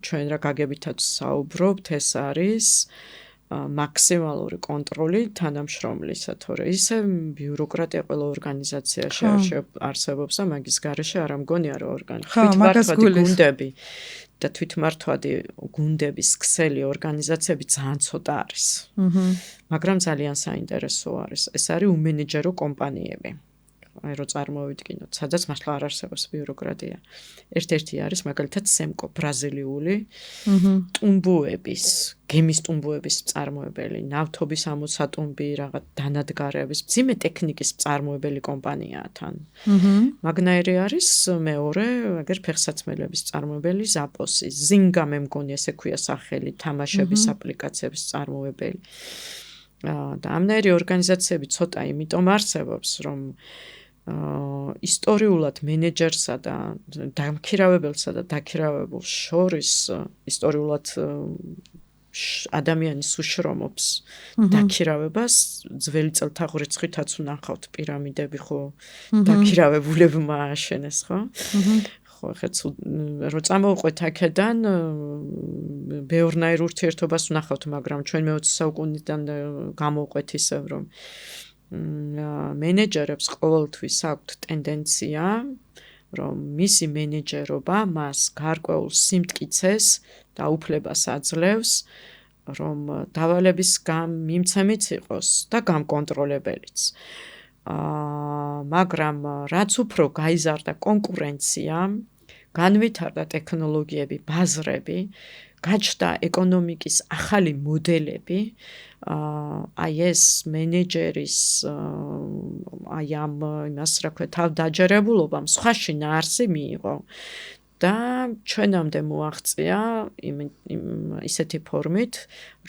ჩვენ რა გაგებითაც საუბრობთ, ეს არის მაქსიმალური კონტროლი თანამშრომლისა, თორე ისე ბიუროკრატია ყველა ორგანიზაციაში არსებობს და მაგის გარეშე არ ამგონია რომ თვითმართვადი გუნდები და თვითმართვადი გუნდების ქსელი ორგანიზაციები ძალიან ცოტა არის. მაგრამ ძალიან საინტერესო არის. ეს არის უმენეჯერო კომპანიები. აი რო წარმოვიდგინოთ, სადაც მართლა არ არსებობს ბიუროკრატია. ერთ-ერთი არის მაგალითად სემკო, ბრაზილიული ტუმბოების, გემის ტუმბოების მწარმოებელი, ნავთობის ამოსატუმბი, რაღაც დანადგარების, მძიმე ტექნიკის მწარმოებელი კომპანიაა თან. მაგნაირი არის მეორე, აგერ ფეხსაცმელების მწარმოებელი ზაპოსი, ზინგა მე მგონი ესე ქვია სახელი, თამაშების აპლიკაციების მწარმოებელი. და ამნაირი ორგანიზაციები ცოტა იმიტომ არსებობს, რომ ისტორიულად მენეჯერსა და დამქირავებელსა და დაქირავებულს შორის ისტორიულად ადამიანის უშრომობს დაქირავებას ძველი წელთაღრიცხვითაც ვნახავთ პირამიდები ხო დაქირავებულებმა ააშენეს ხო ხო ხა რო წამოვყვეთ აქედან ბევრნაირ ურთიერთობას ვნახავთ მაგრამ ჩვენ მე-20 საუკუნიდან გამოვყვეთ ისევ რომ მენეჯერებს ყოველთვის აქვთ ტენდენცია რომ მისი მენეჯერობა მას გარკვეულ სიმტკიცეს და უფლებას აძლევს რომ დავალების მიმცემიც იყოს და გამკონტროლებელიც. მაგრამ რაც უფრო გაიზარდა კონკურენცია, განვითარდა ტექნოლოგიები, ბაზრები, გაჩნდა ეკონომიკის ახალი მოდელები, აი ეს მენეჯერის აი ამ იმას რა ქვია თავდაჯერებულობამ სხვა შინაარსი მიიღო და ჩვენამდე მოაღწია ისეთი ფორმით,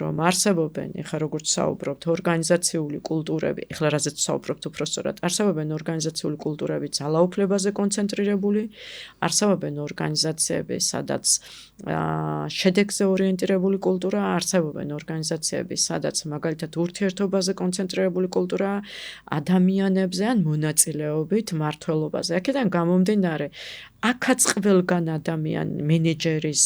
რომ არსებობენ, ეხლა როგორც საუბრობთ, ორგანიზაციული კულტურები, ეხლა რაზეც საუბრობთ უпростоრად, არსებობენ ორგანიზაციული კულტურები ძალაუფლებაზე კონცენტრირებული, არსებობენ ორგანიზაციები, სადაც შედეგზე ორიენტირებული კულტურა, არსებობენ ორგანიზაციები, სადაც მაგალითად ურთიერთობაზე კონცენტრირებული კულტურა, ადამიანებზე ან მონაწილეობით მმართველობაზე. აქედან გამომდინარე, აქაც ყველგან ადამიანი მენეჯერის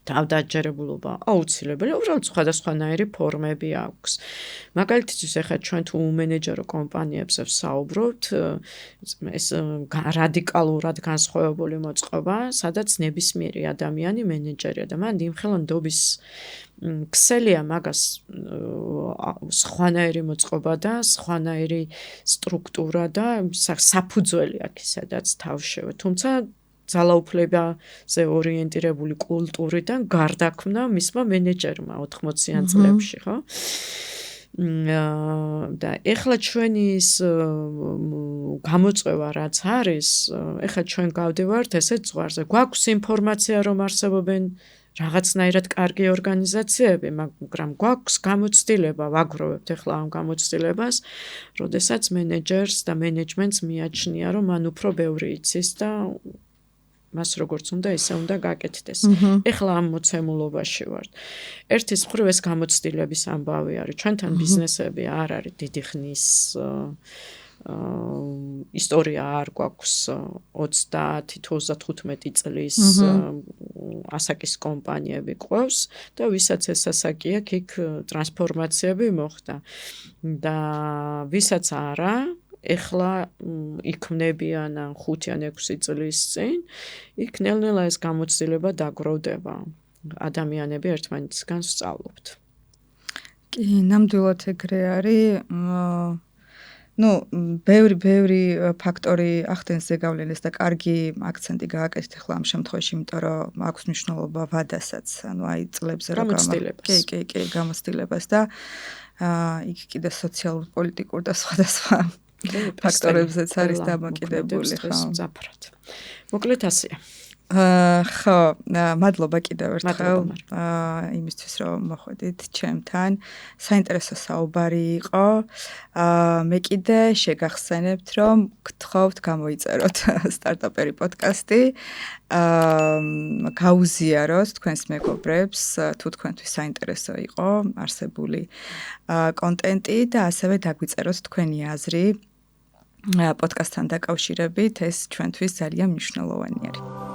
თავდაჯერებულობა აუცილებელია, უბრალოდ სხვადასხვანაირი ფორმები აქვს. მაგალითად, ეხლა ჩვენ თუ უმენეჯერო კომპანიებზე ვსაუბრობთ, ეს რადიკალურად განსხვავებული მოწყობა, სადაც ნებისმიერი ადამიანი მენეჯერია და მან იმხელანდობის ქსელია მაგას სხვანაირი მოწყობა და სხვანაირი სტრუქტურა და საფუძველი აქვს, სადაც თავშევა. თუმცა ძალაუფლებაზე ორიენტირებული კულტურიდან გარდაქმნა მისმა მენეჯერმა 80-იან წლებში, ხო? და ეხლა ჩვენი ის გამოწვევა რაც არის, ეხლა ჩვენ გავდივართ ესეთ ზღვარზე. გვაქვს ინფორმაცია რომ არსებობენ რაღაცნაირად კარგი ორგანიზაციები, მაგრამ გვაქვს გამოცდილება, ვაგროვებთ ეხლა ამ გამოცდილებას, როდესაც მენეჯერს და მენეჯმენტს მიაჩნია, რომ მან უფრო ბევრი იცის და მას როგორც უნდა ისე უნდა გაკეთდეს. ეხლა ამ მოცემულობაში ვართ. ერთის მხრივ ეს გამოცდილების ამბავი არის. ჩვენთან ბიზნესები არ არის დიდი ხნის ისტორია არ გვაქვს 30 თუ 35 წლის ასაკის კომპანიები ყავს და ვისაც ეს ასაკი აქვს, იქ ტრანსფორმაციები მოხდა. და ვისაც არა, ეხლა იქმნებიან 5 ან 6 წლის წინ, იქ ნელ-ნელა ეს გამოცდილება დაგროვდება. ადამიანები ერთმანეთისგან სწავლობთ. კი, ნამდვილად ეგრე არის. ბევრი ფაქტორი ახდენს ზეგავლენას და კარგი აქცენტი გააკეთეთ ახლა ამ შემთხვევაში, იმიტომ რომ აქვს მნიშვნელობა ვადასაც, აი წლებზე რომ კი, გამოცდილებას და იქ კიდე სოციალურ, პოლიტიკურ და სხვადასხვა ფაქტორებზეც არის დამოკიდებული, ხო? მძაფრად. მოკლედ ასეა. ხო, მადლობა კიდევ ერთხელ იმისთვის რომ მოხვედით ჩემთან. საინტერესო საუბარი იყო. მე კიდე შეგახსენებთ რომ გთხოვთ გამოიწეროთ სტარტაპერი პოდკასტი. გაუზიაროთ თქვენს მეგობრებს თუ თქვენთვის საინტერესო იყო არსებული კონტენტი და ასევე დაგვიწეროთ თქვენი აზრი პოდკასტთან დაკავშირებით. ეს ჩვენთვის ძალიან მნიშვნელოვანი არის.